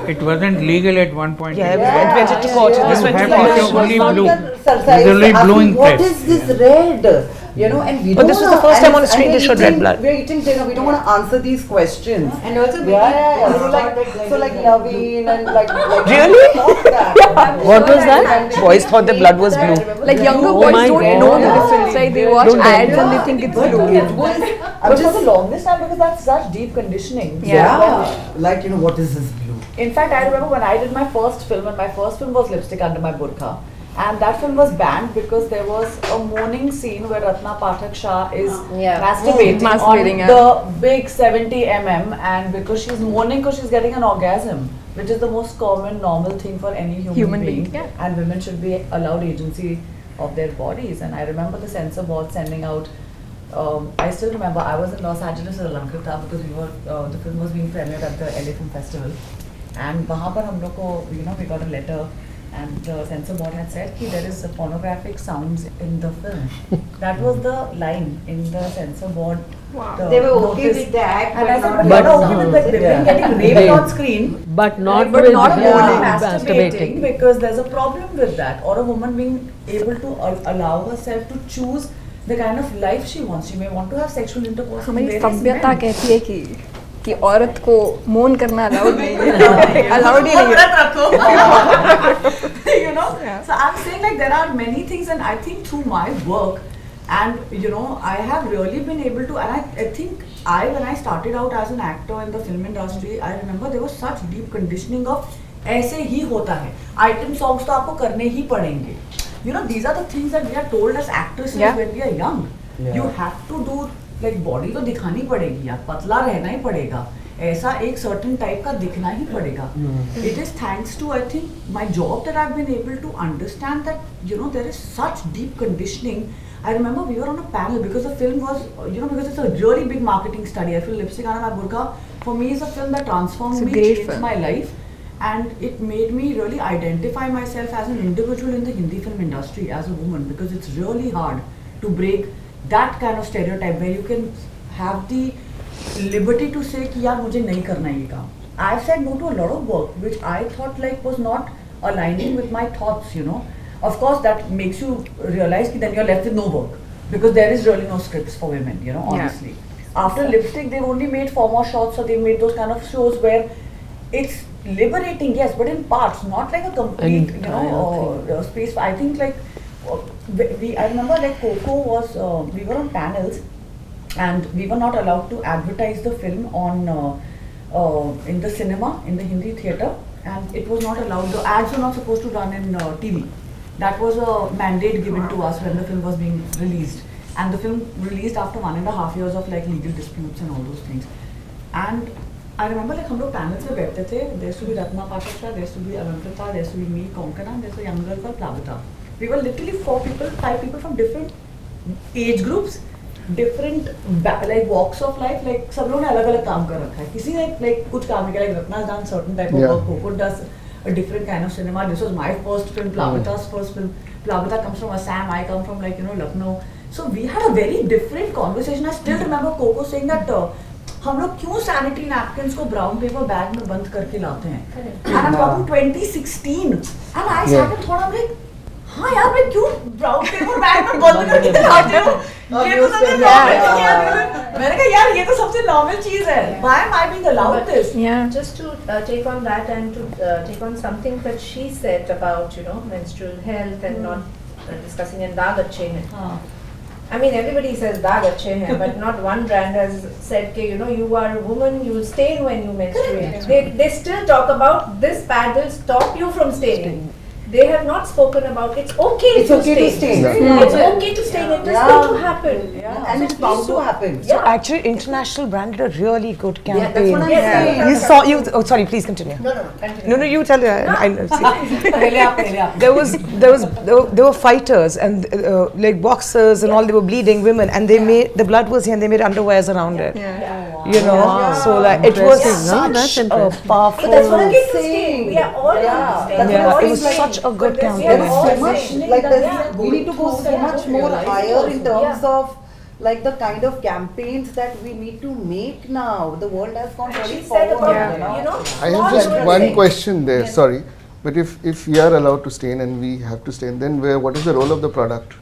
it wasn't legal at one point. It went to court. This went to court. What is this red? And we don't. But this was the first time on the screen they showed red blood. We're eating dinner. We don't want to answer these questions. And also, so like Naveen and like really? What was that? Boys thought the blood was blue. Like younger boys don't know the difference, right? They watch ads and they think it's blue. But for the longest time, because that's such deep conditioning. Like what is this blue? In fact, I remember when I did my first film, and my first film was Lipstick Under My Burqa. And that film was banned because there was a mourning scene where Ratna Pathak Shah is masturbating on the big 70mm, and because she's mourning because she's getting an orgasm, which is the most common, normal thing for any human being. And women should be allowed agency of their bodies. And I remember the censor board sending out, I still remember I was in Los Angeles with Alankruta because the film was being premiered at the LA Film Festival. And wahan par hum log ko, we got a letter. And the censor board had said that there is pornographic sounds in the film. That was the line in the censor board. Wow. They were okay with that. And I said, but okay with the women getting raped on screen. But not with masturbating, because there's a problem with that. Or a woman being able to allow herself to choose the kind of life she wants. She may want to have sexual intercourse. हमारी सभ्यता कहती है कि औरत को मौन करना allowed नहीं है, अलाउड ही नहीं है. So I'm saying like there are many things, and I think through my work, and I have really been able to, and I think when I started out as an actor in the film industry, I remember there was such deep conditioning of ऐसे ही होता है, item songs तो आपको करने ही पड़ेंगे. These are the things that we are told as actresses when we are young. You have to do like body तो दिखानी पड़ेगी यार, पतला रहना ही पड़ेगा, ऐसा एक सर्टेन टाइप का दिखना ही पड़ेगा. It is thanks to, I think, my job that I've been able to understand that, you know, there is such deep conditioning. I remember we were on a panel because the film was, you know, because it's a really big marketing study. I feel Lipstick on My Burqa for me is a film that transformed me, changed my life, and it made me really identify myself as an individual in the Hindi film industry as a woman, because it's really hard to break that kind of stereotype where you can have the liberty to say कि यार मुझे नहीं करना ये काम. I've said no to a lot of work which I thought like was not aligning with my thoughts, you know. Of course, that makes you realize that then you're left with no work, because there is really no scripts for women, you know, honestly. After Lipstick, they've only made 4 more shots, so they've made those kind of shows where it's liberating, yes, but in parts, not like a complete, you know, space. I think like, I remember like Coco was, we were on panels and we were not allowed to advertise the film on, in the cinema, in the Hindi theatre, and it was not allowed, the ads were not supposed to run in TV. That was a mandate given to us when the film was being released, and the film released after 1.5 years of like legal disputes and all those things. And I remember like हम लोग panels में बैठते थे. There used to be Ratna Patakshra, there used to be Anupama, there used to be me, Konkana, and there was a young girl called Plavita. We were literally 5 people from different age groups, different like walks of life. Like सब लोगों ने अलग-अलग काम कर रखा है. किसी ने like कुछ काम किया, like Ratna's done certain type of work, Coco does a different kind of cinema. This was my first film, Plavita's first film. Plavita comes from Assam, I come from like, you know, Lucknow. So we had a very different conversation. I still remember Coco saying that हम लोग क्यों sanitary napkins को brown paper bag में बंद करके लाते हैं? And I'm talking 2016. And I sat and thought, I'm like, हाँ यार मैं क्यों brown paper bag में बंद करके लाते हो? ये तो सबसे normal. मैंने कहा यार ये तो सबसे normal चीज़ है. Why am I being allowed this? Yeah. Just to take on that and to take on something that she said about, you know, menstrual health and not discussing in daag achhe hain. I mean, everybody says daag achhe hain, but not one brand has said that, you know, you are a woman, you will stain when you menstruate. They still talk about this pad will stop you from staining. They have not spoken about it's okay to stain. It's okay to stain. It is going to happen. And it's bound to happen. So actually, International brand did a really good campaign. Yeah, that's what I'm saying. You saw you. Oh, sorry. Please continue. No, continue. No, you tell. I know. There were fighters and like boxers and all. They were bleeding women, and they made the blood was here, and they made underwears around it. You know, so like it was such a powerful. But that's what I'm saying. We are all it was such a good campaign. We need to go so much more higher in terms of like the kind of campaigns that we need to make now. The world has gone very forward. You know? I have just one question there. Sorry, but if we are allowed to stain and we have to stain, then what is the role of the product?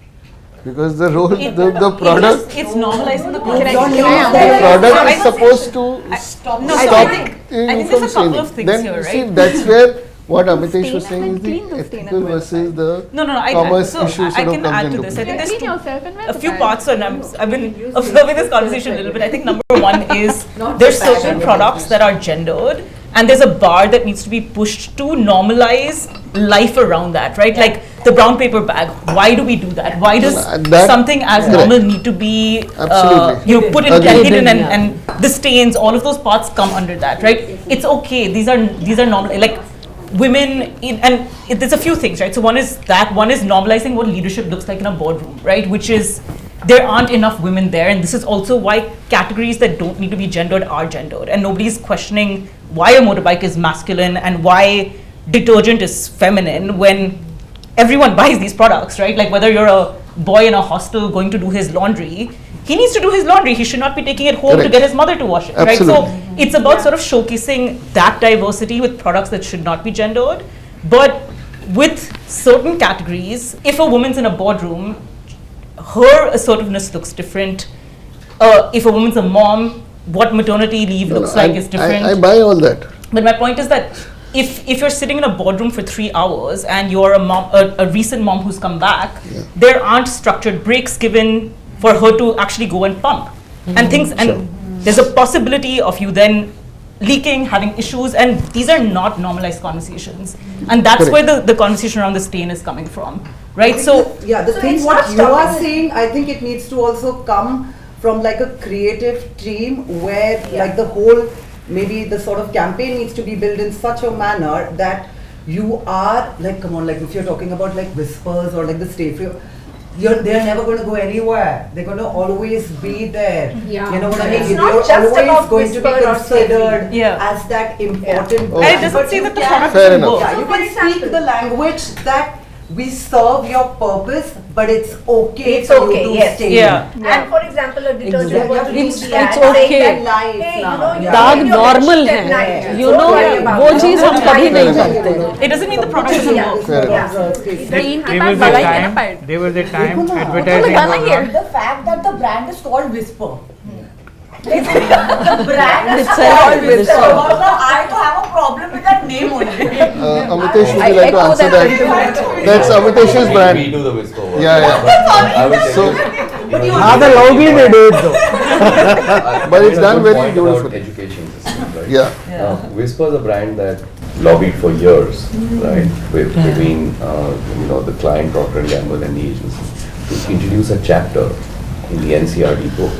Because the role, the product, it's normalizing the product is supposed to stop I think there's a couple of things then, here, right? See, that's where what Amitesh was saying is the ethical versus the commerce issues I can add to this. I think there's a few parts, and I've been observing this conversation a little bit. I think number one is there's certain products that are gendered, and there's a bar that needs to be pushed to normalize life around that, right? Like the brown paper bag. Why do we do that? Why does something as normal need to be put in hidden and the stains, all of those parts come under that, right? It's okay. These are normal. Like women there's a few things, right? So one is normalizing what leadership looks like in a boardroom, right? Which is there aren't enough women there, and this is also why categories that don't need to be gendered are gendered, and nobody's questioning why a motorbike is masculine and why detergent is feminine when everyone buys these products, right? Like whether you're a boy in a hostel going to do his laundry, he needs to do his laundry. He should not be taking it home to get his mother to wash it, right? So it's about sort of showcasing that diversity with products that should not be gendered. But with certain categories, if a woman's in a boardroom, her assertiveness looks different. If a woman's a mom, what maternity leave looks like is different. I buy all that. But my point is that if you're sitting in a boardroom for 3 hours and you're a mom, a recent mom who's come back, there aren't structured breaks given for her to actually go and pump and things, and there's a possibility of you then leaking, having issues, and these are not normalized conversations, and that's where the conversation around the stain is coming from, right? The thing what you are saying, I think it needs to also come from like a creative team where like the whole, maybe the sort of campaign needs to be built in such a manner that you are like, come on, like if you're talking about like whispers or like the stay free, they're never going to go anywhere. They're going to always be there. Yeah. You know what I mean? It's They're not just always about going to be whisper or considered stay as that important. Oh. brand. It doesn't But say you that the can- product Fair doesn't enough. work. Yeah, you can speak the language that we serve your purpose, but it's okay It's for okay, you to yes. stay. And for example, a detergent Exactly. was It's- the ad it's saying okay. that, Life hey, you now. know, you're दाग doing your normal best है, at night. you Don't know, worry about वो it. चीज़ हम कभी नहीं करते. It doesn't mean the product doesn't work. Fair enough. There was a time advertising was not. The fact that the brand is called Whisper. The brand is It's called a- Whisper. I have a problem with that name only. Amitesh, would you like to answer that? That's Amitesh's We brand. do the whisper work. Yeah. But I will tell So- you, Rather loudly they do it though. But it's made a done good very point about beautifully. Education system, right? Yeah. Now, Whisper is a brand that lobbied for years, right, between the client Procter & Gamble and the agency to introduce a chapter in the NCRT book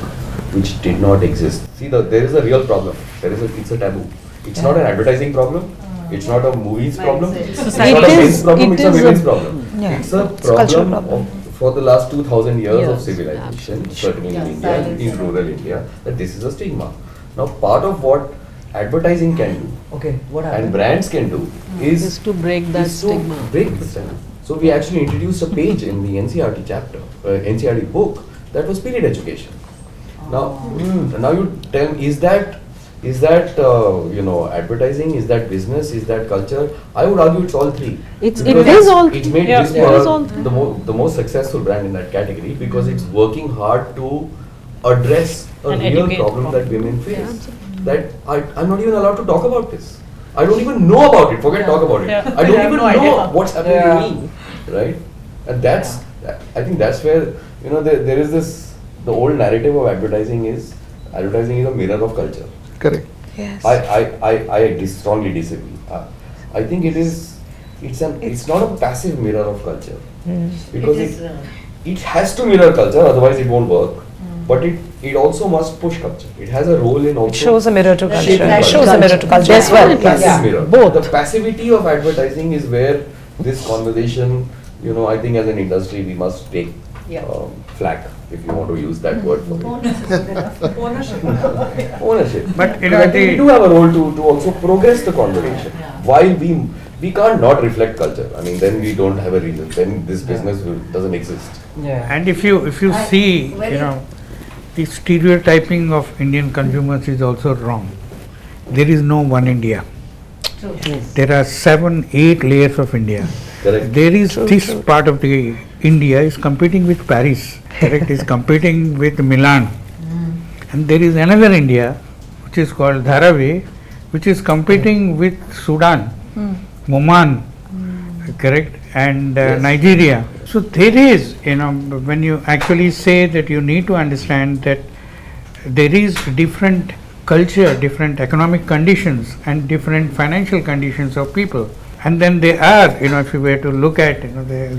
which did not exist. See, there is a real problem. It's a taboo. It's not an advertising problem. It's not a movies problem. It's not a men's problem. It's a women's problem. It's a problem for the last 2000 years of civilization, certainly in India, in rural India, that this is a stigma. Now, part of what advertising can do and brands can do is to break that stigma. Break the stigma. So we actually introduced a page in the NCRT chapter, NCRT book, that was period education. Now you tell me, is that advertising? Is that business? Is that culture? I would argue it's all three. It is all It three. made Yeah, this it is all three. the most successful brand in that category because it's working hard to address a And real educate problem that people. women face. That I'm not even allowed to talk about this. I don't even know about it. Forget talk about it. Yeah. I don't have even no know idea. what's happening to me, right? And I think that's where there is this. The old narrative of advertising is a mirror of culture. Correct. Yes. I strongly disagree. I think it's not a passive mirror of culture because it has to mirror culture, otherwise it won't work. But it also must push culture. It has a role in also. It shows a mirror to culture. shaping It shows a mirror to culture as well. Passive mirror. Both. The passivity of advertising is where this conversation, I think as an industry we must take flack, if you want to use that word for it. Ownership. But I think we do have a role to also progress the conversation. While we can't not reflect culture. I mean, then we don't have a reason. Then this business doesn't exist. And if you see, the stereotyping of Indian consumers is also wrong. There is no one India. There are 7-8 layers of India. Correct. There is this part of the India is competing with Paris. Correct. Is competing with Milan. And there is another India which is called Dharavi, which is competing with Sudan, Oman, correct, and Nigeria. So there is, when you actually say that, you need to understand that there is different culture, different economic conditions and different financial conditions of people. And then they are, if you were to look at,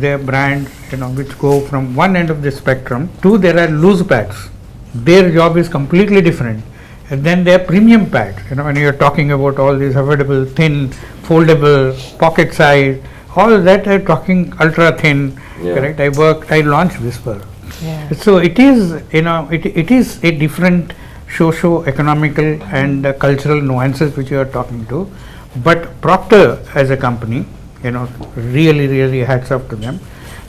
their brands, which go from one end of the spectrum to there are loose packs. Their job is completely different. And then there are premium packs, when you're talking about all these affordable, thin, foldable, pocket size, all of that are talking ultra thin, correct? I launched Whisper. So it is, it is a different socio-economical and cultural nuances which you are talking to. But Procter as a company, really hats off to them.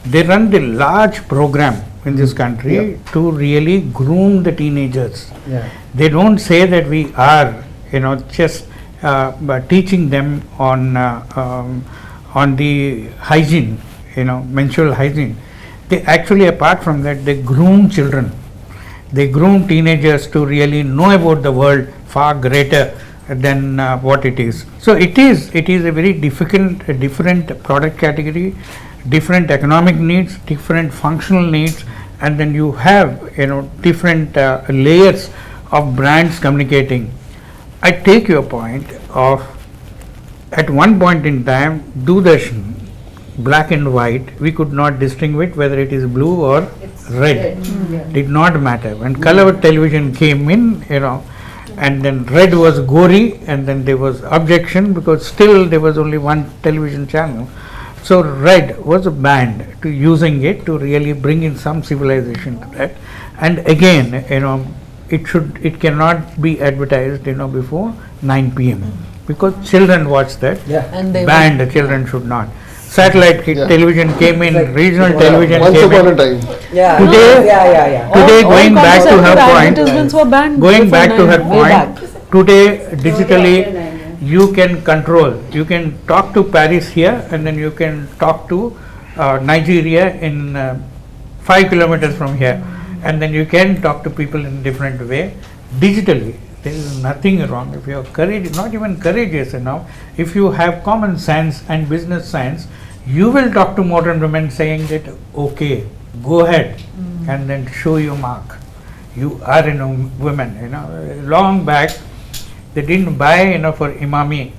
They run the large program in this country to really groom the teenagers. They don't say that we are, just teaching them on the hygiene, menstrual hygiene. They actually, apart from that, they groom children. They groom teenagers to really know about the world far greater than what it is. So it is a very different product category, different economic needs, different functional needs, and then you have different layers of brands communicating. I take your point of, at one point in time, Doordarshan, black and white, we could not distinguish whether it is blue or red. Did not matter. When color television came in, and then red was gory, and then there was objection because still there was only one television channel. So red was banned to using it to really bring in some civilization to that. And again, it cannot be advertised, before 9 p.m. because children watch that. And they banned. The children should not. Satellite television came in, regional television Once came upon in. a time. Today, going back to her point, advertisements were banned going before back to her 9, way back. point, today digitally you can control. You can talk to Paris here, and then you can talk to Nigeria in 5 kilometers from here, and then you can talk to people in different way digitally. There is nothing wrong if you are courageous, not even courageous enough. If you have common sense and business sense, you will talk to modern women saying that okay, go ahead and then show your mark. You are women. Long back they didn't buy for Imami.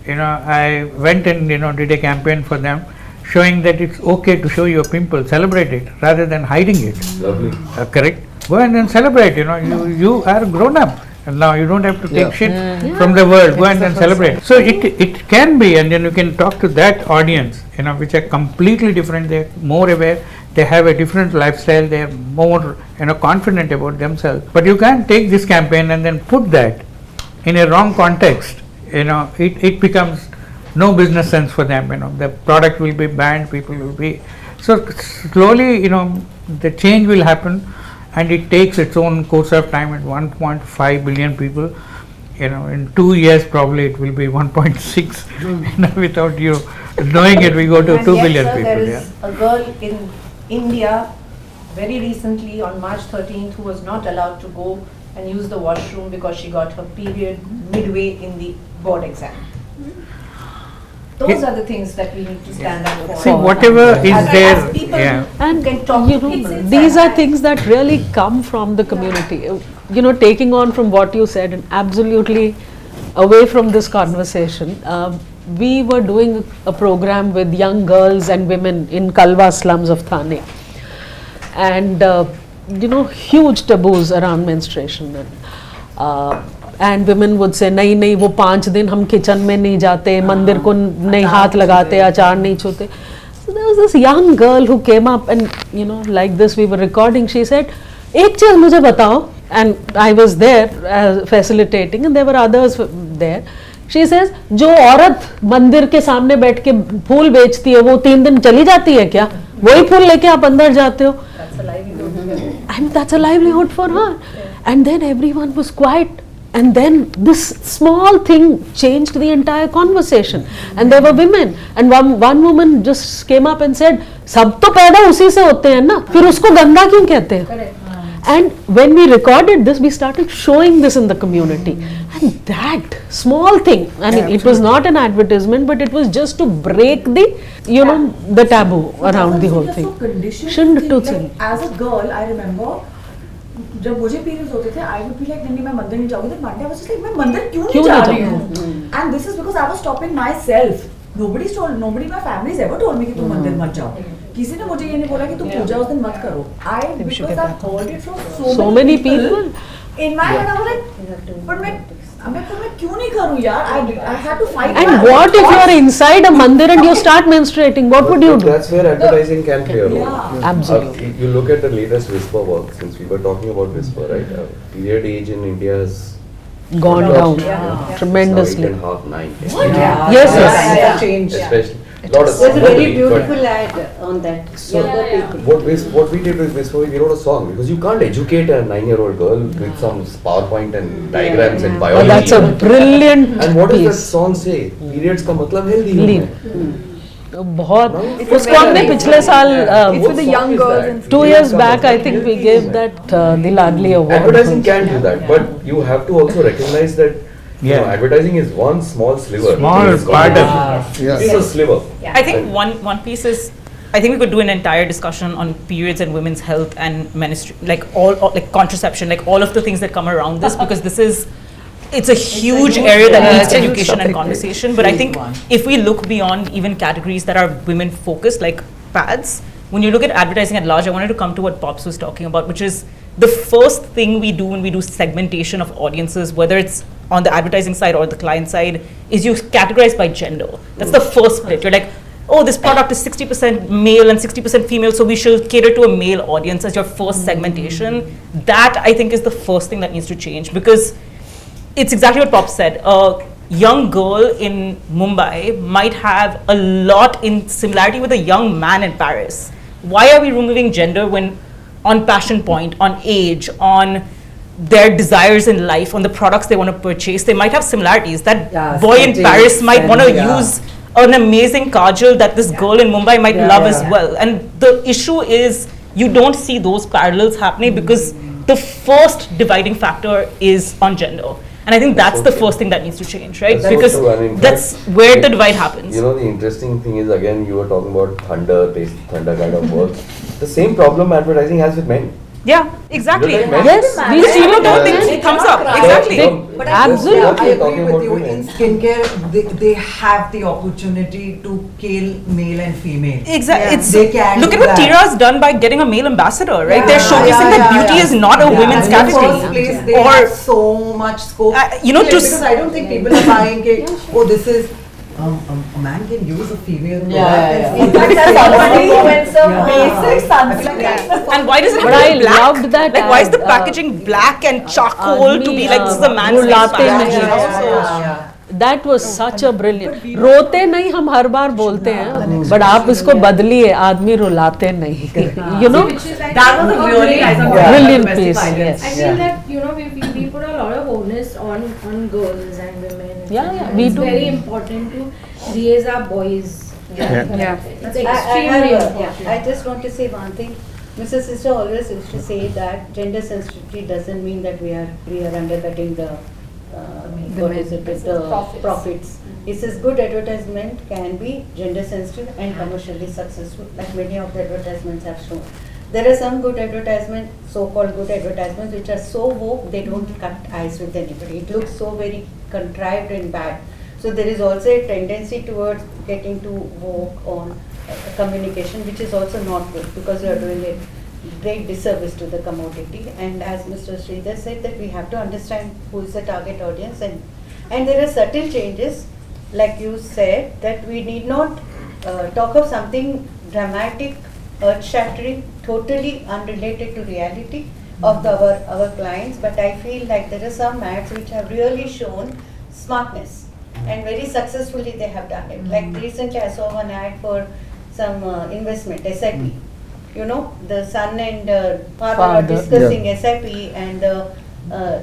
I went and did a campaign for them, showing that it's okay to show your pimple, celebrate it rather than hiding it. Lovely. Correct. Go and then celebrate. You are grown up. And now you don't have to take shit from the world. Go and then celebrate. So it can be, and then you can talk to that audience, which are completely different. They're more aware. They have a different lifestyle. They are more, confident about themselves. But you can't take this campaign and then put that in a wrong context. It becomes no business sense for them. The product will be banned. People will be. So slowly, the change will happen. And it takes its own course of time at 1.5 billion people. In 2 years probably it will be 1.6. Without you knowing it, we go to And 2 yet, billion sir, people. There is a girl in India very recently on March 13th who was not allowed to go and use the washroom because she got her period midway in the board exam. Those are the things that we need to stand up for. See, whatever is there, as people and can talk to people. these are things that really come from the community. Taking on from what you said and absolutely away from this conversation, we were doing a program with young girls and women in Kalwa slums of Thane, and huge taboos around menstruation. And women would say, नहीं वो 5 दिन हम kitchen में नहीं जाते, मंदिर को नहीं हाथ लगाते, आचार नहीं छूते. So there was this young girl who came up and like this we were recording. She said, एक चीज मुझे बताओ, and I was there facilitating and there were others there. She says, जो औरत मंदिर के सामने बैठ के फूल बेचती है वो 3 दिन चली जाती है क्या? वही फूल लेके आप अंदर जाते हो? And that's a livelihood for her. And then everyone was quiet. And then this small thing changed the entire conversation. And there were women. And one woman just came up and said, सब तो पैदा उसी से होते हैं ना, फिर उसको गंदा क्यों कहते हैं? And when we recorded this, we started showing this in the community. And that small thing, I mean, it was not an advertisement, but it was just to break the, the taboo around the whole thing. Shouldn't to think. As a girl, I remember, जब मुझे periods होते थे, I would be like, नहीं मैं मंदिर नहीं जाऊँगी. Then one day I was just like, मैं मंदिर क्यों नहीं जा रही हूँ? And this is because I was stopping myself. Nobody in my family has ever told me कि तुम मंदिर मत जाओ. किसी ने मुझे ये नहीं बोला कि तुम पूजा उस दिन मत करो. Because I've heard it from so many people. In my head I was like, but मैं क्यों नहीं करूँ यार? I had to fight. And what if you are inside a mandir and you start menstruating? What would you do? That's where advertising can play a role. Absolutely. You look at the latest Whisper work, since we were talking about Whisper, right? Period age in India has gone down tremendously. 8.5, 9. Yes. Change. Especially. There's a very beautiful ad on that. So what we did with Whisper, we wrote a song because you can't educate a 9-year-old girl with some PowerPoint and diagrams and biology. That's a brilliant And what does that piece. song say? Periods का मतलब healthy होना. बहुत उसको हमने पिछले साल It's with the young girls and 2 years back I think we gave that the Laadli award. Advertising can do that, but you have to also recognize that advertising is one small sliver. Small part of it. It's a sliver. I think one piece is, I think we could do an entire discussion on periods and women's health and ministry, like all like contraception, like all of the things that come around this, because this is, it's a huge area that needs education and conversation. But I think if we look beyond even categories that are women focused, like pads, when you look at advertising at large, I wanted to come to what Pops was talking about, which is the first thing we do when we do segmentation of audiences, whether it's on the advertising side or the client side, is you categorize by gender. That's the first split. You're like, oh, this product is 60% male and 60% female, so we should cater to a male audience as your first segmentation. That, I think, is the first thing that needs to change, because it's exactly what Pop said. A young girl in Mumbai might have a lot in similarity with a young man in Paris. Why are we removing gender when on passion point, on age, on their desires in life, on the products they want to purchase, they might have similarities. That boy in Paris might want to use an amazing kajal that this girl in Mumbai might love as well. And the issue is you don't see those parallels happening because the first dividing factor is on gender. And I think that's the first thing that needs to change, right? Because that's where the divide happens. You know, the interesting thing is, again, you were talking about thunder kind of work. The same problem advertising has with men. Yeah, exactly. Yes, we see you don't think thumbs up. Exactly. But absolutely, I agree with you. In skincare, they have the opportunity to kill male and female. Exactly. They can look at what Tira's done by getting a male ambassador, right? They're showcasing that beauty is not a women's category. In the first place, they have so much scope. You know, because I don't think people are buying it. Oh, this is. A man can use a female product. And why does it have to be black? I loved that. Like, why is the packaging black and charcoal to be like this is a man's face? That was such a brilliant. रोते नहीं हम हर बार बोलते हैं, but आप इसको बदलिए, आदमी रुलाते नहीं. You know, that was a really brilliant piece. Yes. I feel that we put a lot of onus on girls and women. Yeah, we it's do. very important to raise our boys. It's extremely important. I just want to say one thing. Mrs. Sister always used to say that gender sensitivity doesn't mean that we are undercutting the profits. He says good advertisement can be gender sensitive and commercially successful, like many of the advertisements have shown. There are some good advertisements, so-called good advertisements, which are so woke they don't cut eyes with anybody. It looks so very contrived and bad. So there is also a tendency towards getting too woke on communication, which is also not good because you are doing a great disservice to the commodity. And as Mr. Sridhar said, that we have to understand who is the target audience, and there are certain changes, like you said, that we need not talk of something dramatic, earth-shattering, totally unrelated to reality of our clients. But I feel like there are some ads which have really shown smartness, and very successfully they have done it. Like recently I saw one ad for some investment, SIP. You know, the son and father are discussing SIP, and the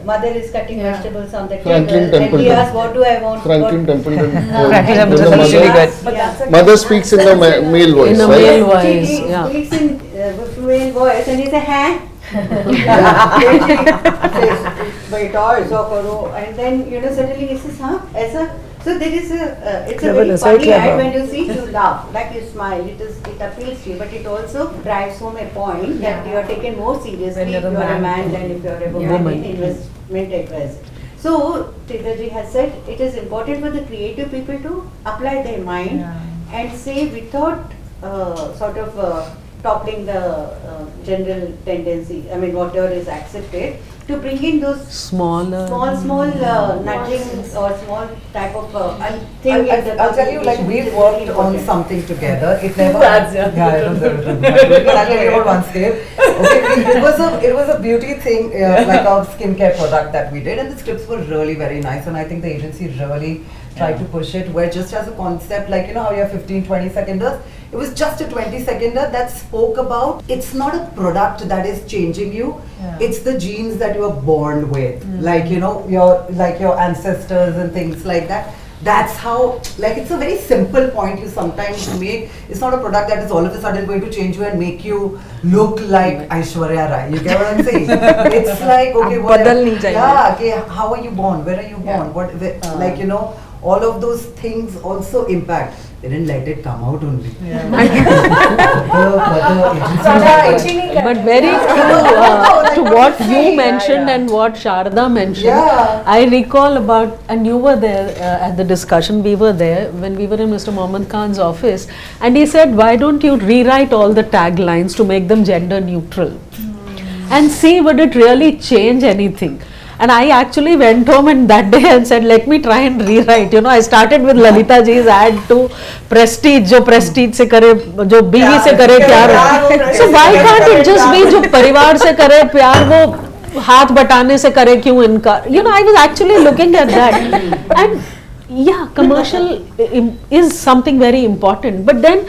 mother is cutting vegetables on the table, and he asks, what do I want? Franklin Templeton. Mother, mother speaks in the male voice. In a male voice, He speaks in fluent voice, and he says, "Huh?" And then, suddenly he says, "Huh? Aisa?" So there is it's a very funny ad. When you see, you laugh, like you smile. It appeals to you, but it also drives home a point that you are taken more seriously if you are a man than if you are a woman in investment advisor. So Sridharji has said it is important for the creative people to apply their mind and say without toppling the general tendency. I mean, whatever is accepted, to bring in those small nudging or small type of thing. I'll tell you, like, we've worked on something together. It never. I'll tell you about one step. Okay, it was a beauty thing, like our skincare product that we did, and the scripts were really very nice, and I think the agency really tried to push it, where just as a concept, like, how you have 15-20 seconders, it was just a 20-seconder that spoke about, it's not a product that is changing you, it's the genes that you are born with, like, your ancestors and things like that. That's how, like, it's a very simple point you sometimes make. It's not a product that is all of a sudden going to change you and make you look like Aishwarya Rai. You get what I'm saying? It's like, okay, how are you born? Where are you born? What, all of those things also impact. They didn't let it come out only. But very true to what you mentioned and what Sharada mentioned. I recall about, and you were there at the discussion, we were there when we were in Mr. Mohammed Khan's office, and he said, why don't you rewrite all the taglines to make them gender neutral and see would it really change anything. And I actually went home and that day and said, let me try and rewrite. You know, I started with Lalita ji's ad to Prestige, jo Prestige se kare, jo बीवी से करे प्यार. So why can't it just be जो परिवार से करे प्यार वो हाथ बटाने से करे क्यों इनका? You know, I was actually looking at that. And yeah, commercial is something very important. But then,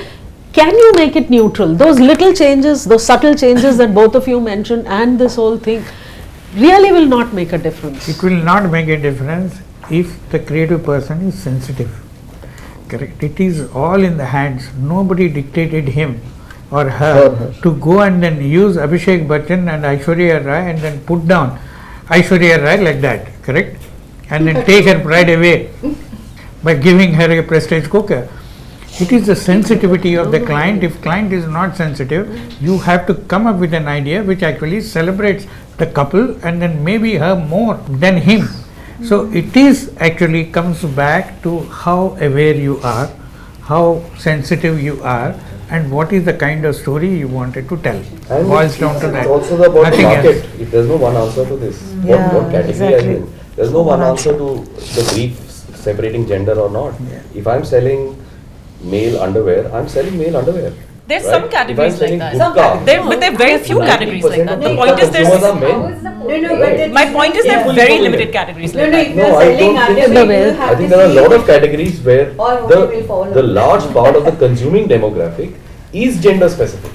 can you make it neutral? Those little changes, those subtle changes that both of you mentioned and this whole thing, really will not make a difference. It will not make a difference if the creative person is sensitive. Correct. It is all in the hands. Nobody dictated him or her to go and then use Abhishek Bachchan and Aishwarya Rai and then put down Aishwarya Rai like that. Correct. And then take her pride away by giving her a prestige cooker. It is the sensitivity of the client. If client is not sensitive, you have to come up with an idea which actually celebrates the couple and then maybe her more than him. So it is actually comes back to how aware you are, how sensitive you are, and what is the kind of story you wanted to tell. And boils down to that. It's also about the Nothing market. else. If there's no one answer to this, Yeah, what category exactly. I mean. There's no one answer to the brief separating gender or not. If I'm selling male underwear, I'm selling male underwear. There's right? some categories If I'm like selling that. gutta, There are very few categories like that. The point is consumers are men. my point is there are very limited categories like that. No, I don't think so. I think there are a lot of categories where the large part of the consuming demographic is gender specific.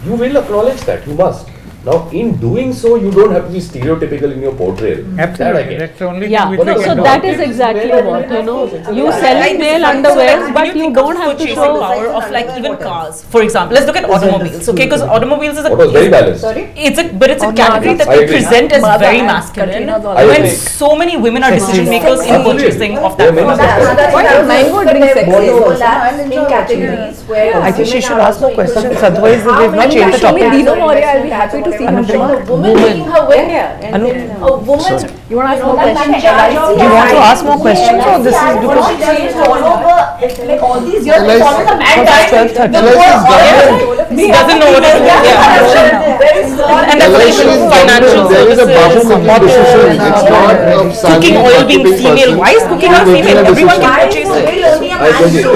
You will acknowledge that, you must. Now, in doing so, you don't have to be stereotypical in your portrayal. Absolutely, that's the only Yeah, thing which no, so that is exactly what, you know, you selling male underwear, but you don't have to show power of like even cars. For example, let's look at automobiles, okay? Because automobiles is a What was very balanced. it's a category that we present as very masculine, when so many women are decision makers in purchasing of that. in categories where I think she should ask more questions, otherwise we've not changed the topic. I'll be happy to see her show. A woman making her way. A woman. You want to ask more questions? Do you want to ask more questions or this is because all over, like all these years, LIC follow the mad guy. Doesn't know what to do. Yeah. And that's the issue of financial There is a buffer services, competition. It's not of cooking oil being female. Why is cooking oil female? Everyone can purchase it.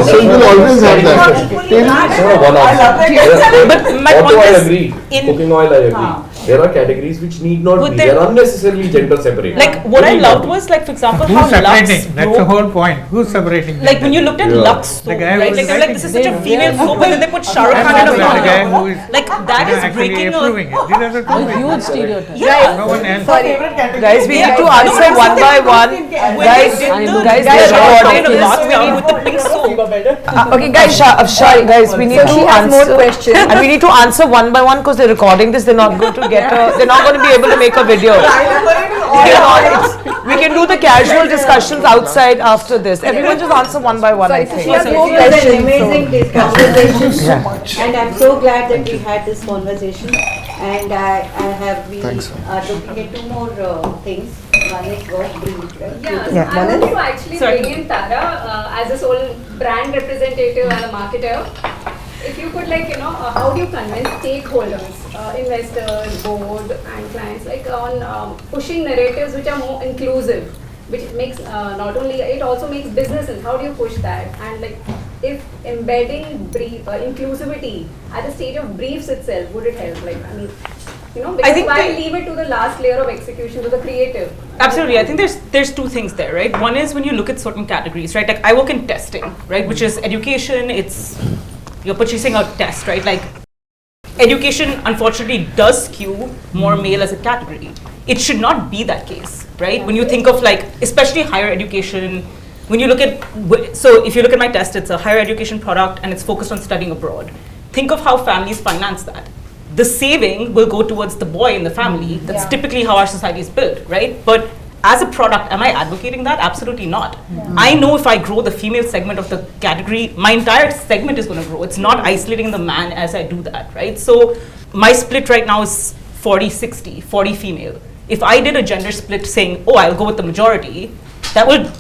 So you will always have that. It's not one answer. But my Auto, point I is, agree. Cooking oil, I agree. There are categories which need not But be. there- They are unnecessarily gender separated. like what I loved was like, for example, how Who's Lux separating? That's the broke. whole point. Who's separating? Like when you looked at Yeah. Lux soap, The guy right? who's Like they were like, this is such a writing. female soap, and then they put Shah Rukh Khan in a the guy corner. who is Like that is actually breaking approving a. it. These are the two things. huge stereotype. Yeah. No one else. guys, we need to answer one by one. Guys, guys, Guys, they're recording a this. lot with the pink soap. Okay, guys, Afshan, guys, we need to she has more answer, questions. and we need to answer one by one because they're recording this. They're not going to get a, they're not going to be able to make a video. We can do the casual discussions outside after this. Everyone just answer one by one, I think. It was an amazing conversation, and I'm so glad that we had this conversation. And I have been looking at two more things. One is work brief, right? Yeah, I want to actually bring in Tara as a sole brand representative and a marketer. If you could, like, how do you convince stakeholders, investors, board, and clients, like on pushing narratives which are more inclusive, which makes not only it also makes businesses. How do you push that? And like, if embedding brief inclusivity at the stage of briefs itself, would it help? Like, I mean, because I think why leave it to the last layer of execution, to the creative? Absolutely, I think there's two things there, right? One is when you look at certain categories, right? Like I work in testing, right, which is education. You're purchasing a test, right? Like education, unfortunately, does skew more male as a category. It should not be that case, right? When you think of like, especially higher education, when you look at, so if you look at my test, it's a higher education product and it's focused on studying abroad. Think of how families finance that. The saving will go towards the boy in the family. That's typically how our society is built, right? But as a product, am I advocating that? Absolutely not. I know if I grow the female segment of the category, my entire segment is going to grow. It's not isolating the man as I do that, right? So my split right now is 40-60, 40 female. If I did a gender split saying, oh, I'll go with the majority, that would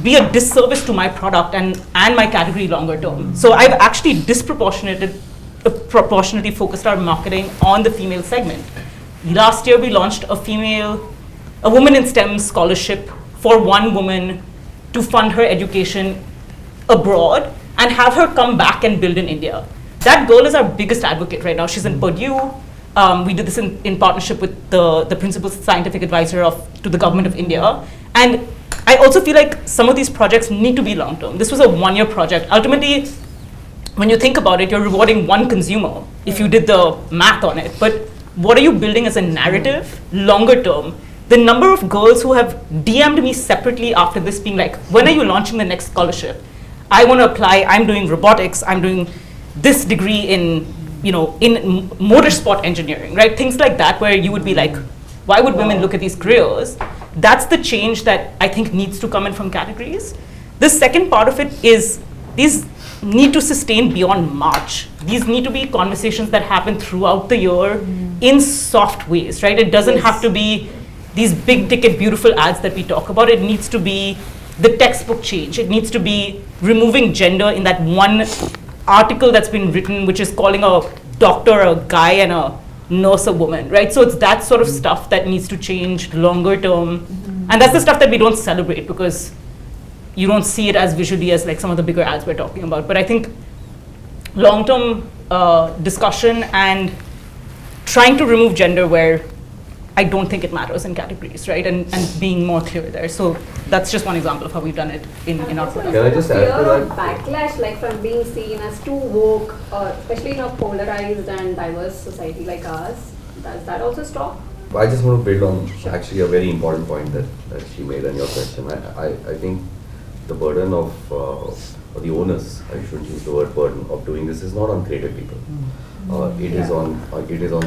be a disservice to my product and my category longer term. So I've actually proportionately focused our marketing on the female segment. Last year we launched a woman in STEM scholarship for one woman to fund her education abroad and have her come back and build in India. That girl is our biggest advocate right now. She's in Purdue. We did this in partnership with the principal scientific advisor to the government of India. And I also feel like some of these projects need to be long-term. This was a one-year project. Ultimately, when you think about it, you're rewarding one consumer if you did the math on it. But what are you building as a narrative longer term? The number of girls who have DM'd me separately after this being like, when are you launching the next scholarship? I want to apply, I'm doing robotics, I'm doing this degree in motorsport engineering, right? Things like that where you would be like, why would women look at these careers? That's the change that I think needs to come in from categories. The second part of it is these need to sustain beyond March. These need to be conversations that happen throughout the year in soft ways, right? It doesn't have to be these big ticket beautiful ads that we talk about. It needs to be the textbook change. It needs to be removing gender in that one article that's been written, which is calling a doctor a guy and a nurse a woman, right? So it's that sort of stuff that needs to change longer term. And that's the stuff that we don't celebrate because you don't see it as visually as like some of the bigger ads we're talking about. But I think long-term discussion and trying to remove gender where I don't think it matters in categories, right? And being more clear there. So that's just one example of how we've done it in our product. Can I just add to that? Backlash, like from being seen as too woke, especially in a polarized and diverse society like ours, does that also stop? I just want to build on actually a very important point that she made on your question. I think the burden of, or the onus, I shouldn't use the word burden, of doing this is not on creative people. It is on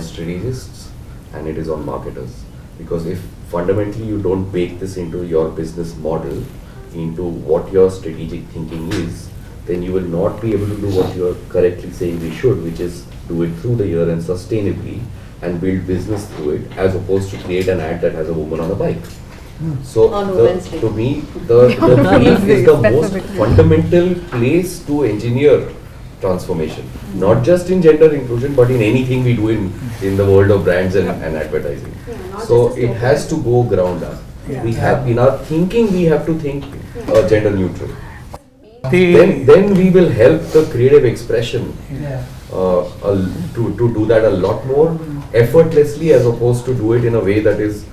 strategists and it is on marketers. Because if fundamentally you don't bake this into your business model, into what your strategic thinking is, then you will not be able to do what you are correctly saying we should, which is do it through the year and sustainably and build business through it, as opposed to create an ad that has a woman on a bike. So to me, the belief is the most fundamental place to engineer transformation, not just in gender inclusion, but in anything we do in the world of brands and advertising. So it has to go ground up. We have, in our thinking, we have to think gender neutral. Then we will help the creative expression to do that a lot more effortlessly, as opposed to do it in a way that is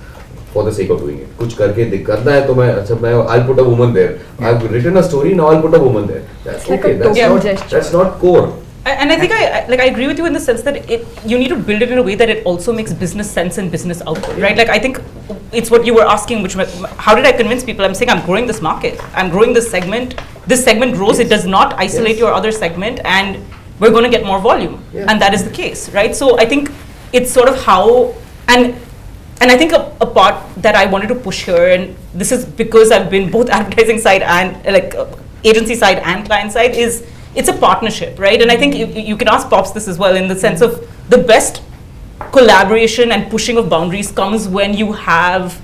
for the sake of doing it. कुछ करके करना है तो मैं I'll put a woman there. I've written a story, now I'll put a woman there. That's okay. That's not core. And I think I agree with you in the sense that you need to build it in a way that it also makes business sense and business output, right? Like I think it's what you were asking, which how did I convince people? I'm saying I'm growing this market. I'm growing this segment. This segment grows. It does not isolate your other segment, and we're going to get more volume, and that is the case, right? So I think it's sort of how and I think a part that I wanted to push here, and this is because I've been both advertising side and agency side and client side, is it's a partnership, right? And I think you can ask Pops this as well, in the sense of the best collaboration and pushing of boundaries comes when you have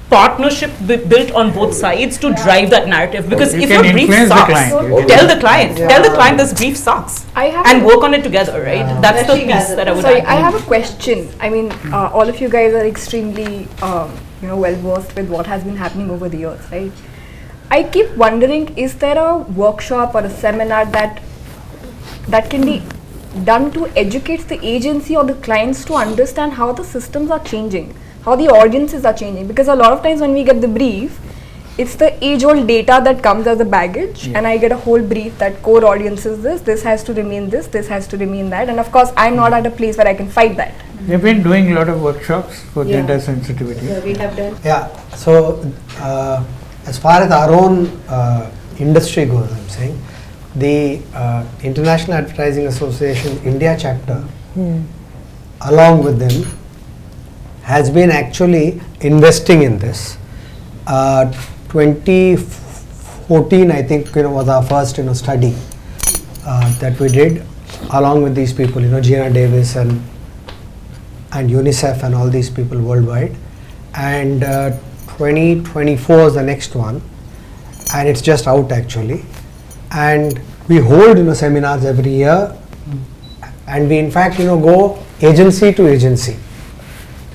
partnership built on both sides to drive that narrative. Because if your brief sucks, tell the client this brief sucks, and work on it together, right? That's the piece that I would. Sorry, I have a question. I mean, all of you guys are extremely, well versed with what has been happening over the years, right? I keep wondering, is there a workshop or a seminar that can be done to educate the agency or the clients to understand how the systems are changing, how the audiences are changing? Because a lot of times when we get the brief, it's the age-old data that comes as a baggage, and I get a whole brief that core audience is this has to remain this has to remain that, and of course I'm not at a place where I can fight that. We've been doing a lot of workshops for gender sensitivity. Yeah, we have done. Yeah, so as far as our own industry goes, I'm saying, the International Advertising Association India chapter, along with them, has been actually investing in this. 2014, I think, was our first, study that we did along with these people, Gina Davis and UNICEF and all these people worldwide. And 2024 is the next one, and it's just out actually. And we hold, seminars every year, and we in fact, go agency to agency,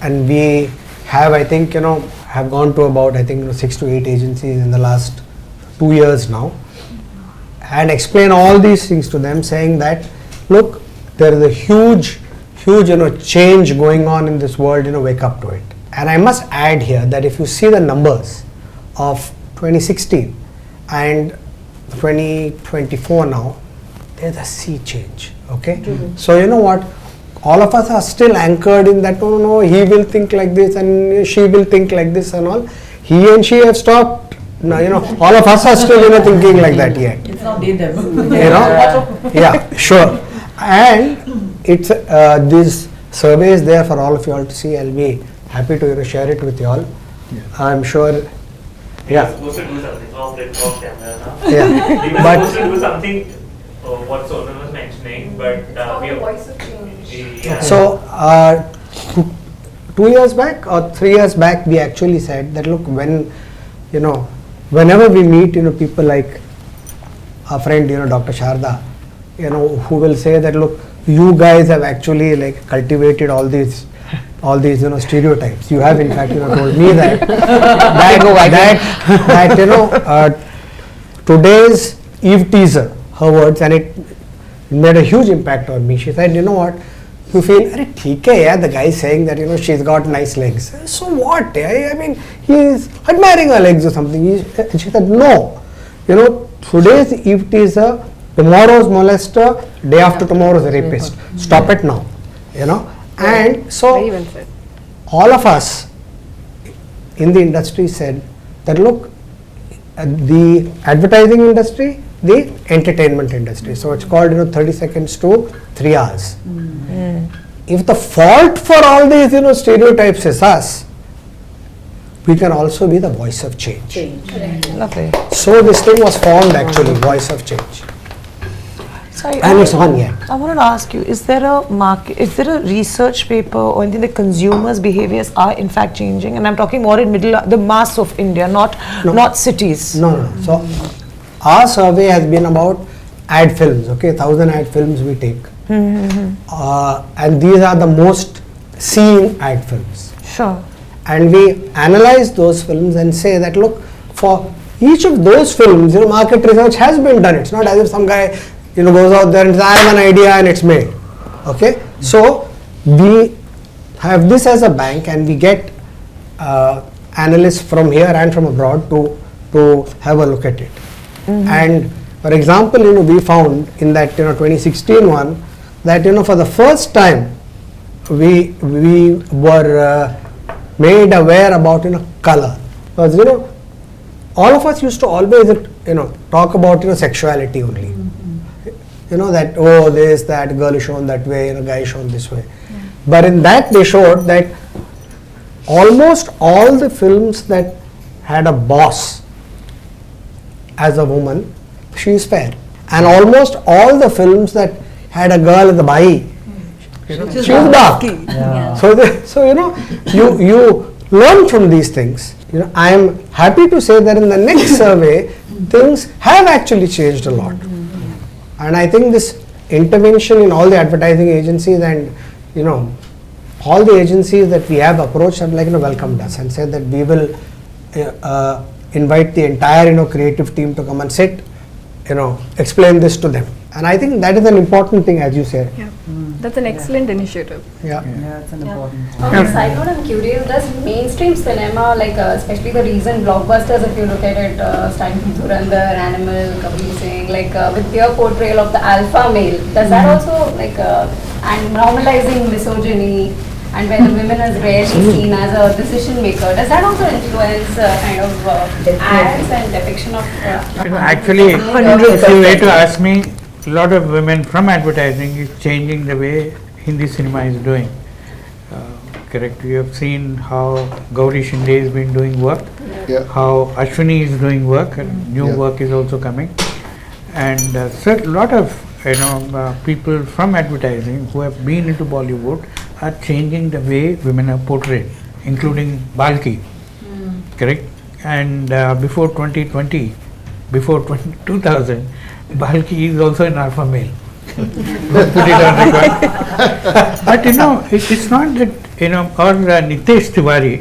and we have, I think, have gone to about, I think, 6 to 8 agencies in the last 2 years now, and explain all these things to them, saying that, look, there is a huge, change going on in this world, wake up to it. And I must add here that if you see the numbers of 2016 and 2024 now, there's a sea change, okay? So you know what, all of us are still anchored in that, no, he will think like this and she will think like this and all. He and she have stopped. Now, all of us are still, thinking like that yet. It's not they them. Yeah, sure. And it's, this survey is there for all of you all to see. I'll be happy to, share it with you all. I'm sure. Yeah. We're supposed to do something off camera now. Yeah. We were But supposed to do something, what Sonal was mentioning, but we have. Voice of change. Yeah. So, 2 years back or 3 years back, we actually said that, look, when, whenever we meet, people like our friend, Dr. Sharada, who will say that, look, you guys have actually like cultivated all these stereotypes. You have in fact, told me that today's Eve teaser, her words, and it made a huge impact on me. She said, you know what, you feel, "Arey, theek hai, yeah, the guy is saying that, she's got nice legs. So what? Yeah? I mean, he's admiring her legs or something." And she said, no, today's Eve teaser, tomorrow's molester, day after tomorrow's rapist. Stop it now, And so, all of us in the industry said that, look, the advertising industry, the entertainment industry. So it's called, 30 seconds to 3 hours. If the fault for all these, stereotypes is us, we can also be the voice of change. Lovely. So this thing was formed actually, Voice of Change. Sorry, And it's on yet. I wanted to ask you, is there a research paper or anything that consumers' behaviors are in fact changing? And I'm talking more in the mass of India, not cities. No. So our survey has been about ad films, okay, 1,000 ad films we take. And these are the most seen ad films. Sure. And we analyze those films and say that, look, for each of those films, market research has been done. It's not as if some guy, goes out there and says, I have an idea and it's made. Okay? So we have this as a bank, and we get analysts from here and from abroad to have a look at it. And for example, we found in that 2016 one that for the first time we were made aware about color, because all of us used to always talk about sexuality only. That, oh, this, that, girl is shown that way, guy is shown this way. But in that they showed that almost all the films that had a boss as a woman, she is fair. And almost all the films that had a girl as a bai, she was dark. Yeah. So you learn from these things. I am happy to say that in the next survey, things have actually changed a lot. And I think this intervention in all the advertising agencies and all the agencies that we have approached have welcomed us and said that we will invite the entire creative team to come and sit, explain this to them. And I think that is an important thing, as you said. Yeah. That's an excellent initiative. Yeah, it's an important. On a side note, I'm curious, does mainstream cinema, especially the recent blockbusters, if you look at it, starting from Dhurandhar, Animal, Kabir Singh, with their portrayal of the alpha male, does that also, and normalizing misogyny, and when the women is rarely seen as a decision maker, does that also influence ads and depiction of... Actually, if you were to ask me, a lot of women from advertising is changing the way Hindi cinema is doing. correct? You have seen how Gauri Shinde has been doing work, how Ashwini is doing work, and new work is also coming. And a lot of people from advertising who have been into Bollywood are changing the way women are portrayed, including Balki, correct? And before 2020, before 2000, Balki is also an alpha male. Put it on record. But it's not that, or Nitesh Tiwari,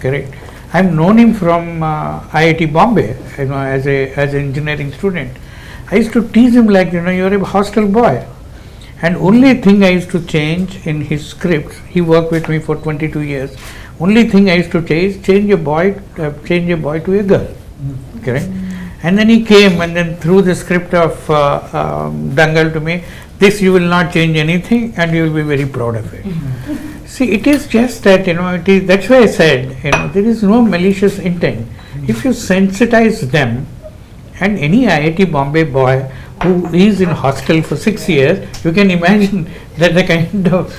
correct? I've known him from IIT Bombay, as an engineering student. I used to tease him like, you're a hostel boy. And only thing I used to change in his scripts, he worked with me for 22 years. Only thing I used to change a boy to a girl, correct? And then he came and then threw the script of Dangal to me. This you will not change anything, and you will be very proud of it. See, it is just that that's why I said there is no malicious intent. If you sensitize them, and any IIT Bombay boy who is in hostel for 6 years, you can imagine that the kind of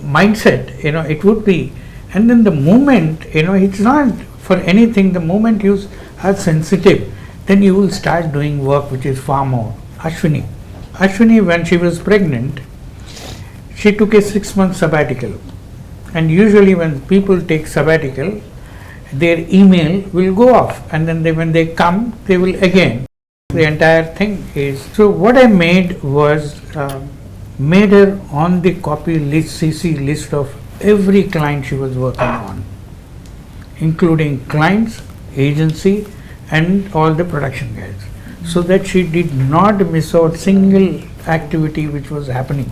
mindset it would be. And then the moment it's not for anything. The moment you are sensitive, then you will start doing work which is far more. Ashwini, when she was pregnant, she took a 6-month sabbatical. And usually when people take sabbatical, their email will go off, and then when they come, they will again. The entire thing is, so what I made was made her on the copy list, CC list of every client she was working on, including clients, agency, and all the production guys, so that she did not miss out single activity which was happening.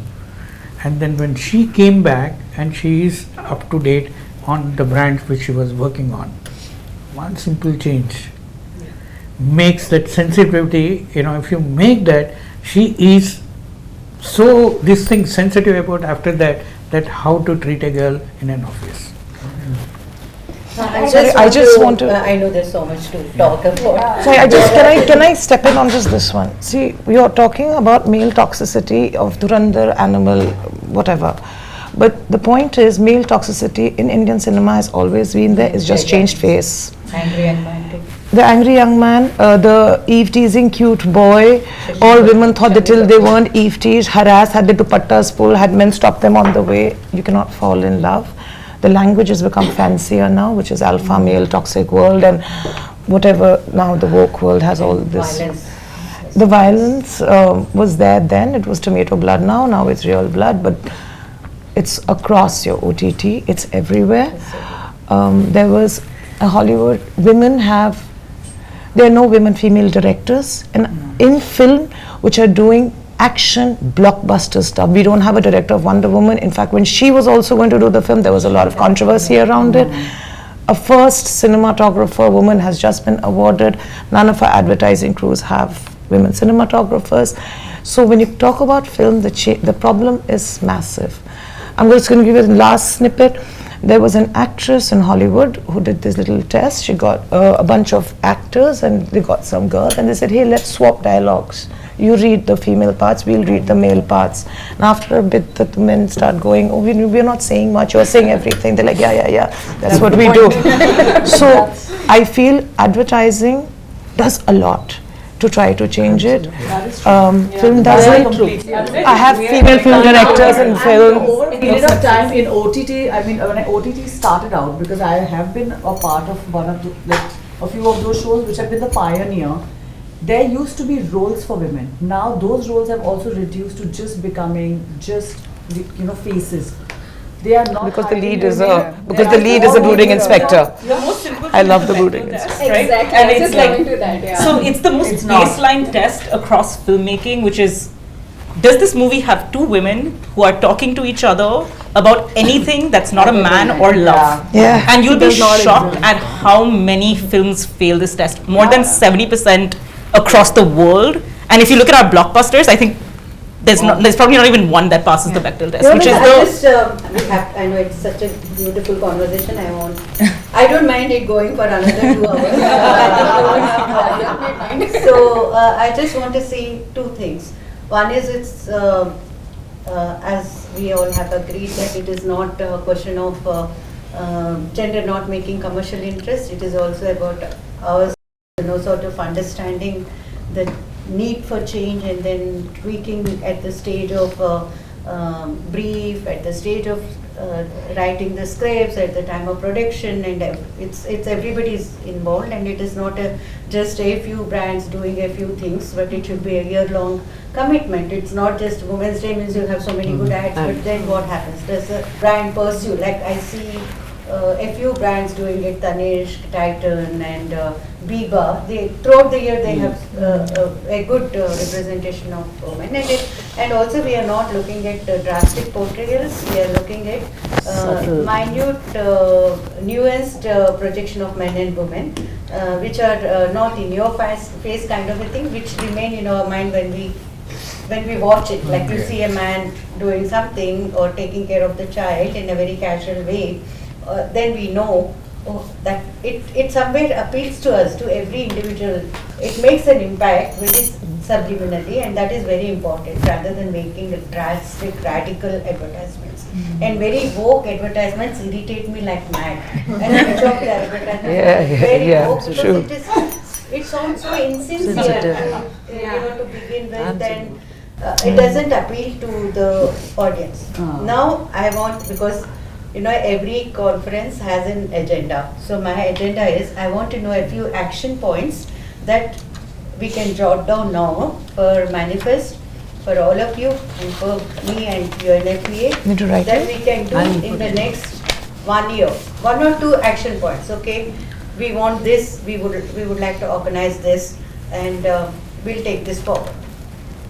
And then when she came back, and she is up to date on the brands which she was working on, one simple change makes that sensitivity. If you make that, she is so sensitive about after that how to treat a girl in an office. I just want to. I know there's so much to talk about. Sorry, can I step in on just this one? See, we are talking about male toxicity of Dhurandhar, Animal, whatever. But the point is, male toxicity in Indian cinema has always been there. It's just changed face. Angry young man. The angry young man, the Eve teasing cute boy. All women thought that till they weren't Eve teased, harassed, had the dupattas pulled, had men stop them on the way. You cannot fall in love. The language has become fancier now, which is alpha male, toxic world, and whatever. Now the woke world has all this. The violence was there then. It was tomato blood now. Now it's real blood, but it's across your OTT. It's everywhere. There was a Hollywood. There are no women female directors in film which are doing action blockbuster stuff. We don't have a director of Wonder Woman. In fact, when she was also going to do the film, there was a lot of controversy around it. A first cinematographer woman has just been awarded. None of our advertising crews have women cinematographers. So when you talk about film, the problem is massive. I'm just going to give you the last snippet. There was an actress in Hollywood who did this little test. She got a bunch of actors, and they got some girls, and they said, hey, let's swap dialogues. You read the female parts, we'll read the male parts. And after a bit, the men start going, oh, we're not saying much, you're saying everything. They're like, yeah, that's what we do. So I feel advertising does a lot to try to change it. Film doesn't. I have female film directors in film. Over a period of time in OTT, when OTT started out, because I have been a part of a few of those shows which have been the pioneer, there used to be roles for women. Now those roles have also reduced to just becoming faces. They are not because the lead is a brooding inspector. I love the brooding inspector. Exactly. And it's like so it's the most baseline test across filmmaking, which is, does this movie have two women who are talking to each other about anything that's not a man or love? Yeah. And you'll be shocked at how many films fail this test. More than 70% across the world. And if you look at our blockbusters, I think there's probably not even one that passes the Bechdel test, which is I know it's such a beautiful conversation. I don't mind it going for another 2 hours. So I just want to say two things. One is it's as we all have agreed that it is not a question of gender not making commercial interest. It is also about our sort of understanding the need for change and then tweaking at the stage of brief, at the stage of writing the scripts, at the time of production, and it's everybody's involved, and it is not just a few brands doing a few things, but it should be a year-long commitment. It's not just Women's Day means you have so many good ads, but then what happens? Does the brand pursue? Like I see a few brands doing it, Tanishq, Titan and Biba. They throughout the year they have a good representation of women, and also we are not looking at drastic portrayals. We are looking at minute, nuanced projection of men and women, which are not in your face kind of a thing, which remain in our mind when we watch it. Like you see a man doing something or taking care of the child in a very casual way. Then we know that it somewhere appeals to us, to every individual. It makes an impact which is subliminally, and that is very important, rather than making drastic, radical advertisements. And very woke advertisements irritate me like mad. And which of the advertisements very woke, because it sounds so insincere to begin with, then it doesn't appeal to the audience. Now I want, because every conference has an agenda. So my agenda is, I want to know a few action points that we can jot down now for manifest, for all of you, and for me and UNFPA, that we can do in the next 1 year. 1 or 2 action points, okay? We want this, we would like to organize this, and we'll take this forward.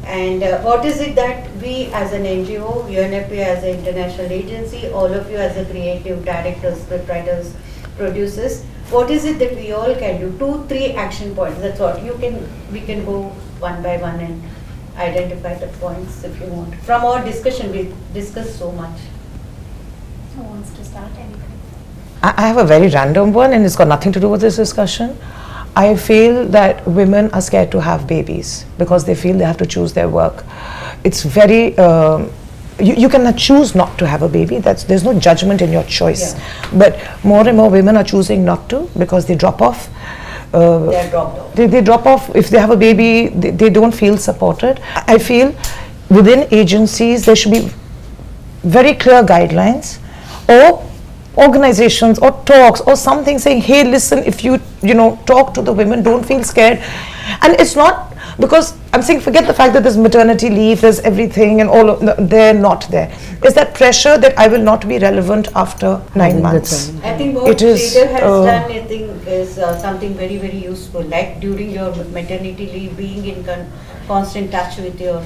And what is it that we as an NGO, UNFPA as an international agency, all of you as a creative directors, scriptwriters, producers, what is it that we all can do? 2, 3 action points, that's what. We can go one by one and identify the points if you want. From our discussion, we discussed so much. Who wants to start? Anybody? I have a very random one, and it's got nothing to do with this discussion. I feel that women are scared to have babies because they feel they have to choose their work. It's very, you cannot choose not to have a baby. There's no judgment in your choice. Yeah. But more and more women are choosing not to because they drop off. They're dropped off. They drop off. If they have a baby, they don't feel supported. I feel within agencies there should be very clear guidelines, or organizations or talks or something saying, hey, listen, if you talk to the women, don't feel scared. And it's not because I'm saying, forget the fact that there's maternity leave, there's everything, and all of they're not there. It's that pressure that I will not be relevant after 9 months. I think what Sridhar has done, I think, is something very, very useful. Like during your maternity leave, being in constant touch with your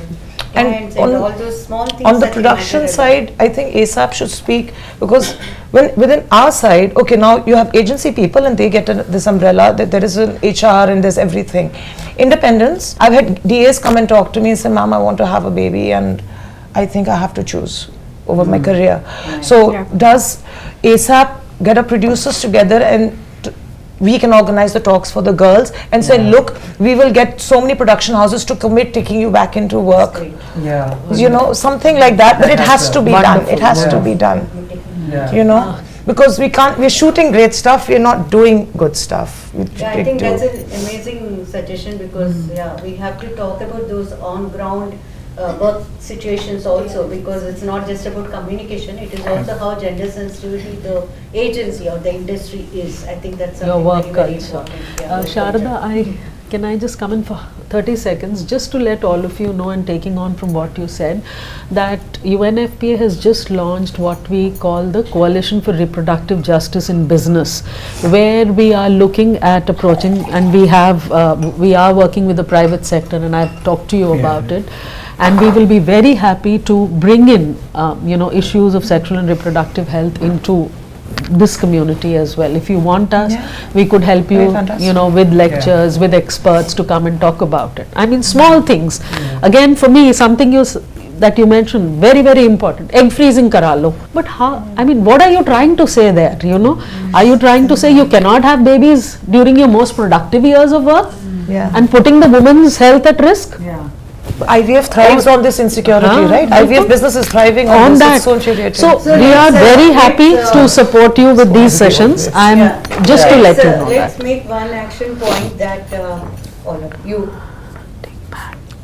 clients and all those small things. On the production side, I think ASAP should speak, because within our side, okay, now you have agency people and they get this umbrella that there is an HR and there's everything. Independence, I've had DAs come and talk to me and say, Ma'am, I want to have a baby and I think I have to choose over my career. Right. So does ASAP get our producers together and we can organize the talks for the girls and say, look, we will get so many production houses to commit taking you back into work. Something like that, but it has to be done. It has to be done. Because we're shooting great stuff, we're not doing good stuff. I think that's an amazing suggestion, because we have to talk about those on ground work situations also, because it's not just about communication, it is also how gender sensitivity the agency or the industry is. I think that's something very, very important. Sharada, can I just come in for 30 seconds just to let all of you know, and taking on from what you said, that UNFPA has just launched what we call the Coalition for Reproductive Justice in Business, where we are looking at approaching, and we are working with the private sector, and I've talked to you about it. And we will be very happy to bring in, issues of sexual and reproductive health into this community as well. If you want us, we could help you, with lectures, with experts to come and talk about it. I mean, small things. Again, for me, something that you mentioned, very, very important. Egg freezing karalo. But how? I mean, what are you trying to say there? Are you trying to say you cannot have babies during your most productive years of work, and putting the woman's health at risk? IVF thrives on this insecurity, right? IVF business is thriving on this. that. It's so infuriating. So we are very happy to support you with these sessions, and just to let you know Let's that. make one action point that all of you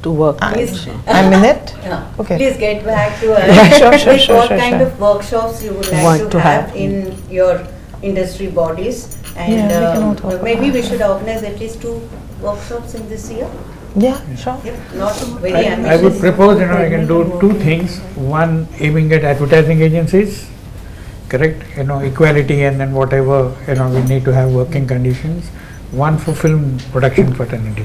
To work. please, I'm in it. Okay. please get back to us Yeah, sure, with sure, what sure, kind sure. of workshops you would like Want to to have have. in your industry bodies, and Yeah, we can all talk maybe about we should organize at least 2 workshops in this year. Yeah, sure. Not very ambitious. I would propose, I can do 2 things. One, aiming at advertising agencies, correct? Equality, and then whatever, we need to have working conditions. One for film production fraternity.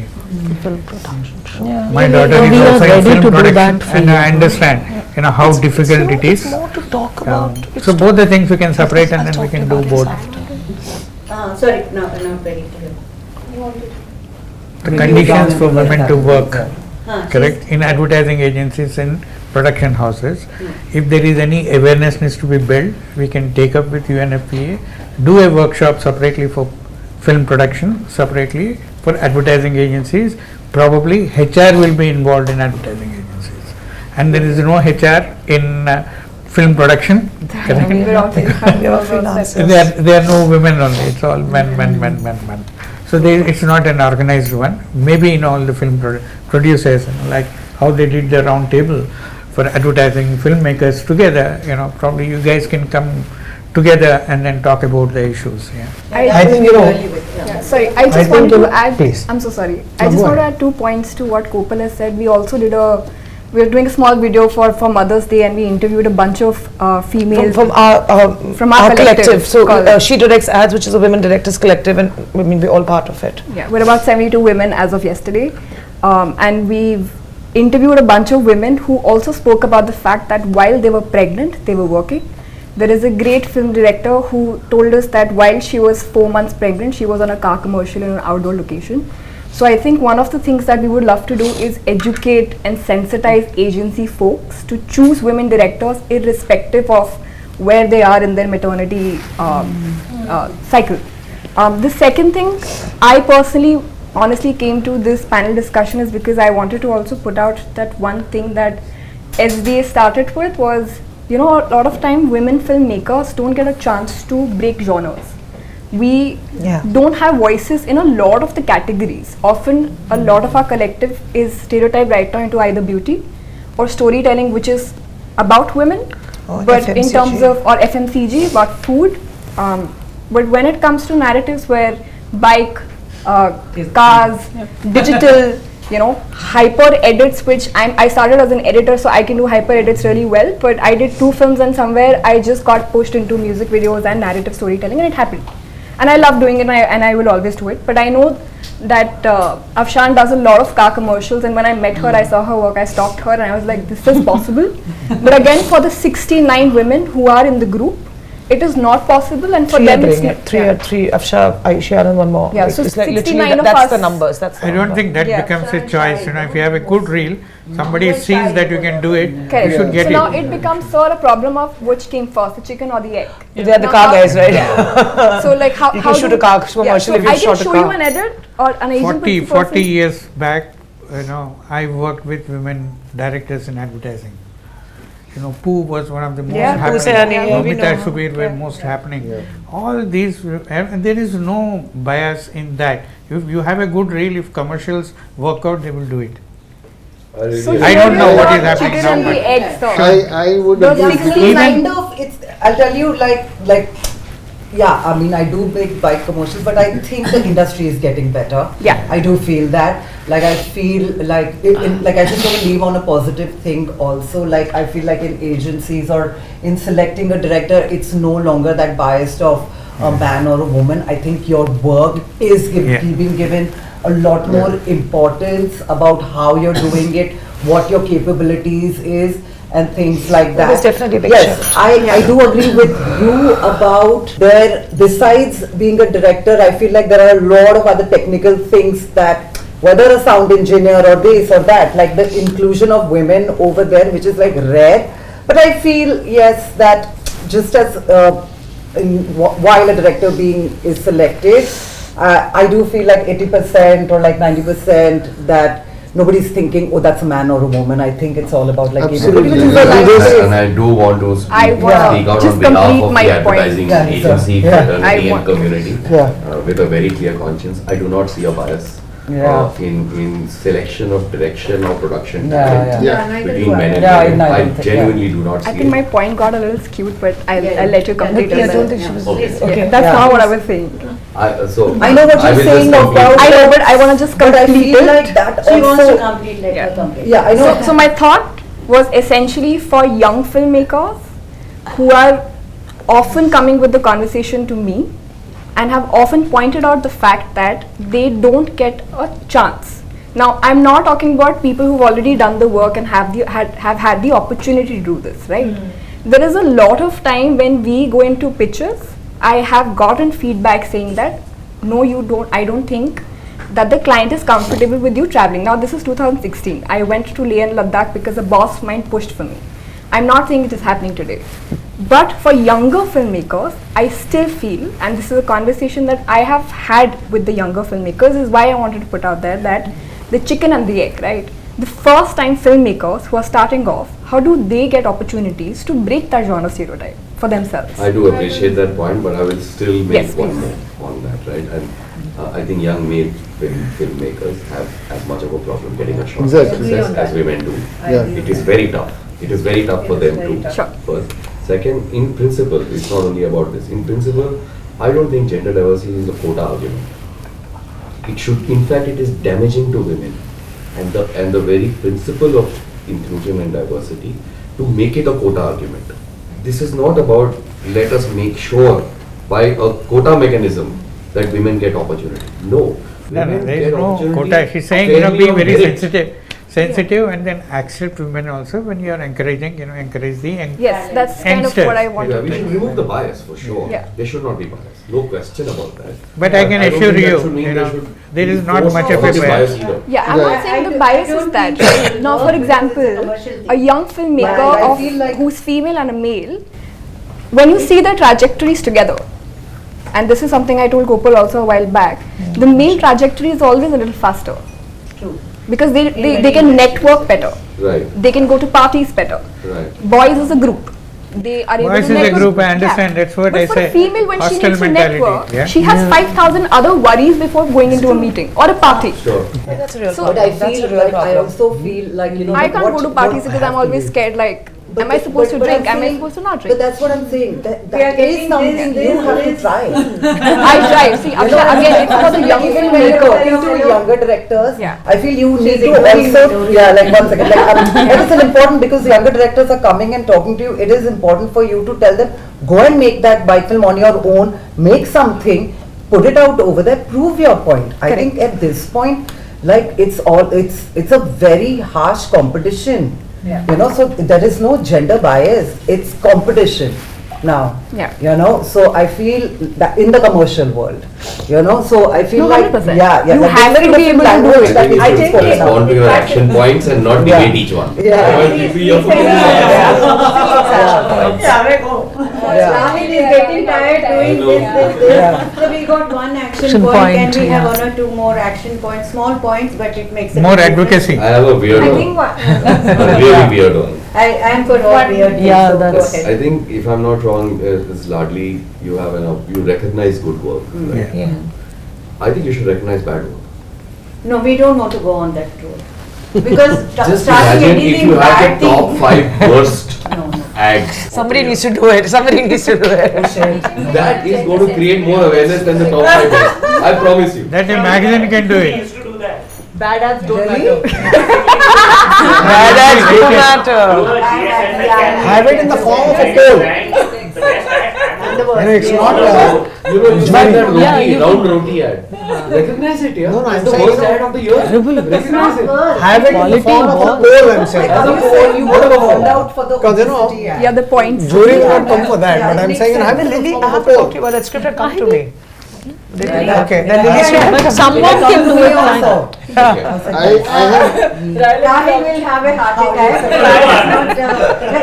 Film production. Yeah. My daughter is we are also in ready film to do production, that for and you. I understand, how difficult it is. More to talk about. So both the things we can separate, and then we can do both. Sorry, no, not very clear. The conditions for women to work, Huh, correct, in advertising agencies and production houses. If there is any awareness needs to be built, we can take up with UNFPA, do a workshop separately for film production, separately for advertising agencies. Probably HR will be involved in advertising agencies, and there is no HR in film production, correct? There are no women only, it's all men. So it's not an organized one. Maybe in all the film producers, like how they did the round table for advertising filmmakers together, probably you guys can come together and then talk about the issues. I think, sorry, I just wanted to add. Please. I'm so sorry. No, I just go want to ahead. add 2 points to what Kopal has said. We also did we are doing a small video for Mother's Day, and we interviewed a bunch of females From our collective. So she directs ads, which is a women directors collective, and we're all part of it. Yeah, we're about 72 women as of yesterday, and we've interviewed a bunch of women who also spoke about the fact that while they were pregnant, they were working. There is a great film director who told us that while she was 4 months pregnant, she was on a car commercial in an outdoor location. So I think one of the things that we would love to do is educate and sensitize agency folks to choose women directors irrespective of where they are in their maternity cycle. The second thing, I personally honestly came to this panel discussion is because I wanted to also put out that one thing that SDA started with was, a lot of time women filmmakers don't get a chance to break genres. We don't have voices in a lot of the categories. Often a lot of our collective is stereotyped right now into either beauty or storytelling, which is about women, but in FMCG. terms of, or FMCG, about food. But when it comes to narratives where bike, cars, digital, hyper edits, which I started as an editor, so I can do hyper edits really well, but I did 2 films and somewhere I just got pushed into music videos and narrative storytelling, and it happened. And I love doing it, and I will always do it. But I know that Afshan does a lot of car commercials, and when I met her, I saw her work, I stalked her, and I was like, this is possible. But again, for the 69 women who are in the group, it is not possible, and for them it's not. Three, Afshan, Aisha, and one more. Yeah, so it's like 69 literally of that's us. the numbers. I don't think that becomes a choice. If you have a good reel, somebody sees that you can do it, you should get so it. now it becomes sort of a problem of which came first, the chicken or the egg. They are the car guys, right? So like how you can shoot a car commercial if you I shot can a show car. you an edit or an agent. 40 years back, I worked with women directors in advertising. Pooh was one of the most happening. Amitesh were most happening. All these, and there is no bias in that. If you have a good reel, if commercials work out, they will do it. I don't know what is happening now. But I would I'll tell you, I do make bike commercials, but I think the industry is getting better. Yeah, I do feel that. I feel like I just want to leave on a positive thing also. I feel like in agencies or in selecting a director, it's no longer that biased of a man or a woman. I think your work is being given a lot more importance about how you're doing it, what your capabilities is, and things like that. There's definitely a big shift. shift. I do agree with you about besides being a director, I feel like there are a lot of other technical things that, whether a sound engineer or this or that, like the inclusion of women over there, which is rare. But I feel, yes, that just as while a director is selected, I do feel 80% or 90% that nobody's thinking, oh, that's a man or a woman. I think it's all about like Absolutely. which is a nice And I do want to speak I wanna speak out just on behalf complete of my the point. advertising Yeah, agency, sir. Yeah. fraternity I and community with a very clear conscience. I do not see a bias in selection of direction or production talent between men and women. I genuinely do not see I think my point got a little skewed, but I'll let you complete I it. don't think she was. Okay. That's not what I was saying. I know what you're will saying just complete- about. I know, but I want to just But I complete feel it. like that She wants to also. complete, let her complete. Yeah, I know. So my thought was essentially for young filmmakers who are often coming with the conversation to me and have often pointed out the fact that they don't get a chance. Now, I'm not talking about people who've already done the work and have had the opportunity to do this, right? There is a lot of time when we go into pitches, I have gotten feedback saying that, no, you don't, I don't think that the client is comfortable with you traveling. Now, this is 2016. I went to Leh and Ladakh because a boss of mine pushed for me. I'm not saying it is happening today. But for younger filmmakers, I still feel, and this is a conversation that I have had with the younger filmmakers, is why I wanted to put out there that the chicken and the egg, right? The first time filmmakers who are starting off, how do they get opportunities to break that genre stereotype for themselves? I do appreciate that point, but I will still make Yes, one please. more on that, right? And I think young male filmmakers have as much of a problem getting a shot Exactly. of success as women do. Yeah. It is very tough. It is very tough for them too. Sure. First. Second, in principle, it's not only about this. In principle, I don't think gender diversity is a quota argument. It should, in fact, it is damaging to women. And the very principle of inclusion and diversity to make it a quota argument. This is not about let us make sure by a quota mechanism that women get opportunity. No. No, Women there is get no opportunity quota. He's saying, fairly be on very merit. sensitive and then accept women also when you are encouraging, encourage the Yes, that's kind of what I wanted Yeah, we to should do. remove the bias for sure. Yeah. There should not be bias. No question about that. But I can don't assure think that you, should mean there should there be is not forced much of a positive bias. either. Yeah, I'm not saying the bias is that. Now, for example, a young filmmaker But I feel like- who's female and a male, when you see their trajectories together, and this is something I told Kopal also a while back, the male trajectory is always a little faster. True. Because they can network better. Right, They can go to parties better. right. Boys as a group. They are able Boys to is a network. group, I understand, that's what But I for say. a female, when she Hostile needs to mentality, network, yeah. she has 5,000 other worries before going into a meeting or a party. Sure. That's a real So- But problem. I That's a feel real like I problem. also feel like I can't go to parties because I'm always scared, like, am I supposed to drink? Am I supposed to not But drink? that's what I'm saying. That We are is getting something this, you have to this. try. I drive. See, Afshan, again, it's for the young Even when you're talking filmmaker. to younger directors, Yeah. I feel you need to ignoring also, me, yeah, like 1 second, like it is important because younger directors are coming and talking to you. It is important for you to tell them, go and make that bike film on your own, make something, put it out over there, prove your point. I think at this point, like it's a very harsh competition. Yeah. So there is no gender bias. It's competition now. Yeah. So I feel that in the commercial world, so I feel No, like 100%. yeah, You like have very to be different able to do language it. that I is think you being should spoken respond out. to your action points and not Yeah. debate each one. Yeah. Otherwise we'll be here for 2 hours. Rahil is getting tired doing this. Yeah. So we got one action Action point. point, Can we have yeah. 1 or 2 more action points? Small points, but it makes a More big difference. advocacy. I have a weird I one. think what? A really weird one. I am for all weird things, Yeah, so go that's- ahead. I think if I'm not wrong, it's Laadli, you have you recognize good work. Right? Yeah. I think you should recognize bad work. No, we don't want to go on that road. Because Just starting imagine if anything you bad had the top thing. 5 worst No. ads. Somebody needs to do it. Somebody needs to do it. That is going to create more awareness than the top 5 ads. I promise you. That a magazine can do it. used to do that. Bad ads don't Really? Bad ads do matter. Have it in the form of a poll. It's not It's like that roti, Yeah, you round roti ad. Recognize it, yeah. No, I'm It's the saying, worst ad of the year. Recognize it. have it in the form of a poll, I'm saying. As a poll, you would have found out for the Because, publicity ad. Yeah, the points. Jury will not come for that, but I'm saying have it in the Lily, form I of have a to talk poll. to you about that script had come to me. Okay, then But someone can do it. Also. Ravi will have a heart attack.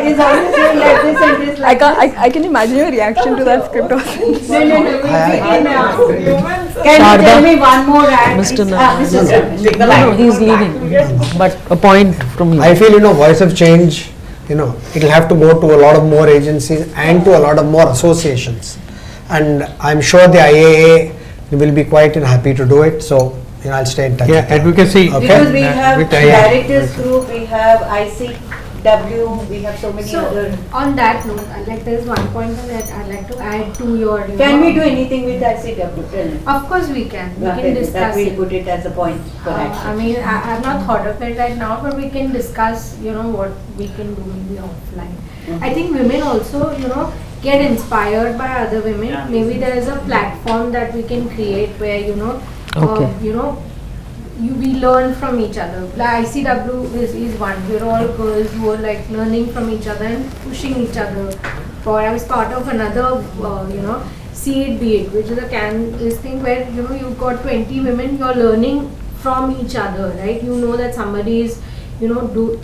He's always doing like this and this. Like I can imagine your reaction to that script also. No. Can you tell me one more ad? Mr. Mr. He's leaving. But a point from you. I feel, voice of change, it'll have to go to a lot of more agencies and to a lot of more associations. And I'm sure the IAA will be quite happy to do it. So, I'll stay in touch. Yeah, advocacy. Okay. Because we have with directors group, we have ICW, we have so many other. On that note, there's one point that I'd like to add to your. Can we do anything with ICW? Tell me. Of course we can. We can discuss that we'll it. put it as a point for action. I mean, I've not thought of it right now, but we can discuss, what we can do maybe offline. I think women also, get inspired by other women. Yeah. Maybe there is a platform that we can create where, we learn from each other. Like ICW is one. We're all girls who are learning from each other and pushing each other. I was part of another, See It Be It, which is this thing where you've got 20 women. You're learning from each other, right? You know that somebody is, can do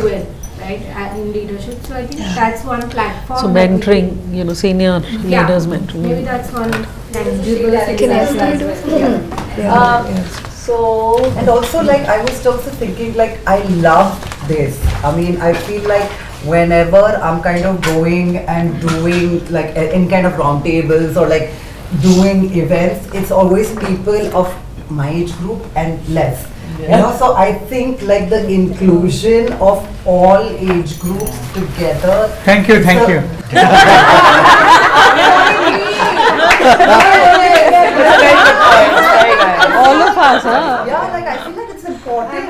well, right? In leadership. So I think that's one platform. So mentoring, senior leaders mentoring. Maybe that's one tangible So, and also I was also thinking I love this. I mean, I feel like whenever I'm kind of going and doing in kind of roundtables or doing events, it's always people of my age group and less. So I think the inclusion of all age groups together. Thank you. All of us, huh? Yeah, I feel it's important.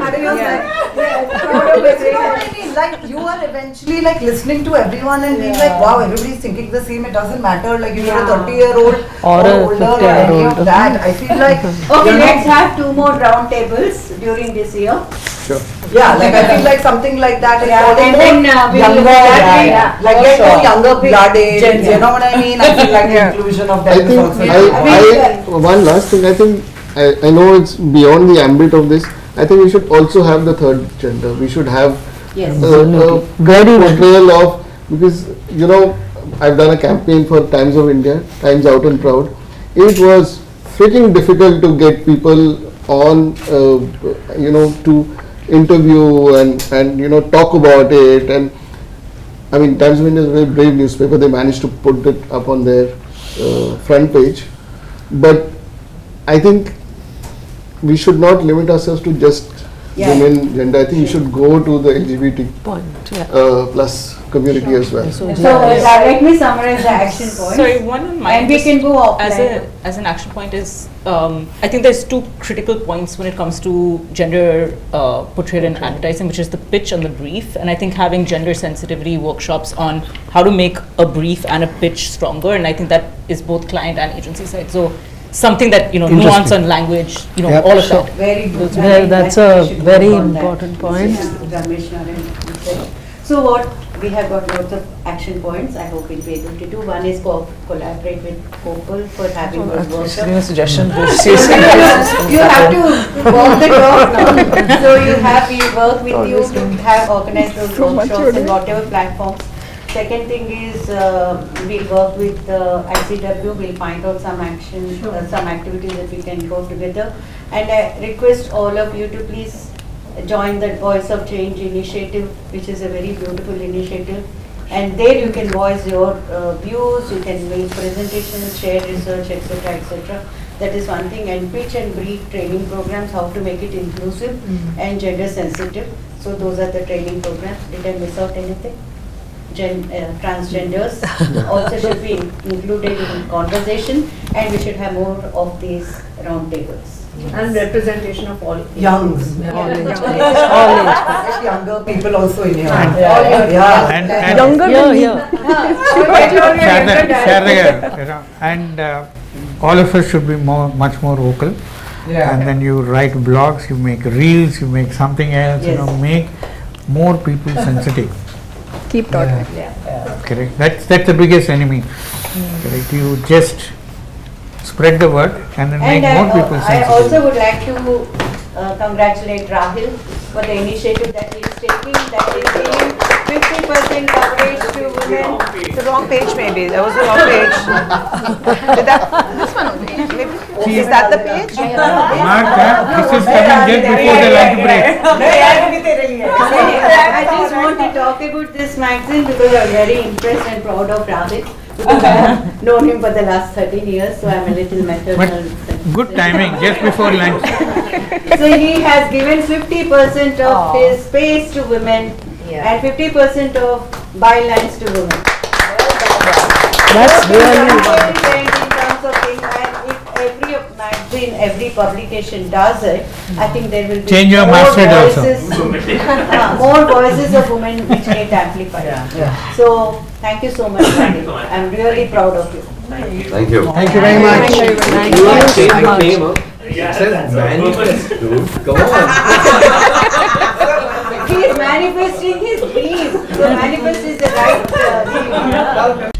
You are eventually listening to everyone and being wow, everybody's thinking the same. It doesn't matter you're a 30-year-old or a older or any of that. I feel Okay, let's have 2 more round tables during this year. Sure. Yeah, I feel something like that. And then we'll get more younger blood age. You know what I mean? I feel the inclusion of that is also. One last thing. I think I know it's beyond the ambit of this. I think we should also have the third gender. We should have a portrayal of, because I've done a campaign for Times of India, Times Out and Proud. It was freaking difficult to get people on, to interview and talk about it. And I mean, Times of India is a very brave newspaper. They managed to put it up on their front page. But I think we should not limit ourselves to just women gender. I think we should go to the LGBT plus community as well. So let me summarize the action points. Sorry, one on my and we can go offline. As an action point is, I think there's 2 critical points when it comes to gender portrayal in advertising, which is the pitch and the brief. And I think having gender sensitivity workshops on how to make a brief and a pitch stronger, and I think that is both client and agency side. So something that nuance on language, all of that. Very good. That's a very important point. Ramesh, Narayan. So what we have got lots of action points. I hope we'll be able to do. One is collaborate with Kopal for having good workshop. Give me a suggestion. You have to walk the talk now. So we work with you to have organized those workshops in whatever platforms. Second thing is we'll work with ICW. We'll find out some action, some activities that we can go together. And I request all of you to please join the Voice of Change initiative, which is a very beautiful initiative. And there you can voice your views, you can make presentations, share research, etc., etc. That is one thing. And pitch and brief training programs, how to make it inclusive and gender sensitive. So those are the training programs. Did I miss out anything? Transgenders also should be included in conversation, and we should have more of these round tables. And representation of all youngs, all age. Younger people also in here. And all of us should be much more vocal. And then you write blogs, you make reels, you make something else. Make more people sensitive. Keep talking. Correct. That's the biggest enemy. Correct. You just spread the word and then make And more people I sensitive. also would like to congratulate Rahul for the initiative that he is taking, that is giving 50% coverage to women. The wrong page maybe. That was the wrong page. Did that? This one only. Maybe. Is that the page? Mark that, this is coming just before the lunch break. I just want to talk about this magazine because I'm very impressed and proud of Rahul. Because I have known him for the last 13 years, so I'm a little maternal. Good timing, just before lunch. So he has given 50% of his space to women and 50% of bylines to women. That's really in terms of things, and if every magazine, every publication does it, I think there will be Change your more masthead also. more voices of women which get amplified. So thank you so much, Anindya. I'm really proud of you. Thank you. Thank you very much. Thank you so much. It says manifest, dude. Come on. He is manifesting his dream. So manifest is the right thing.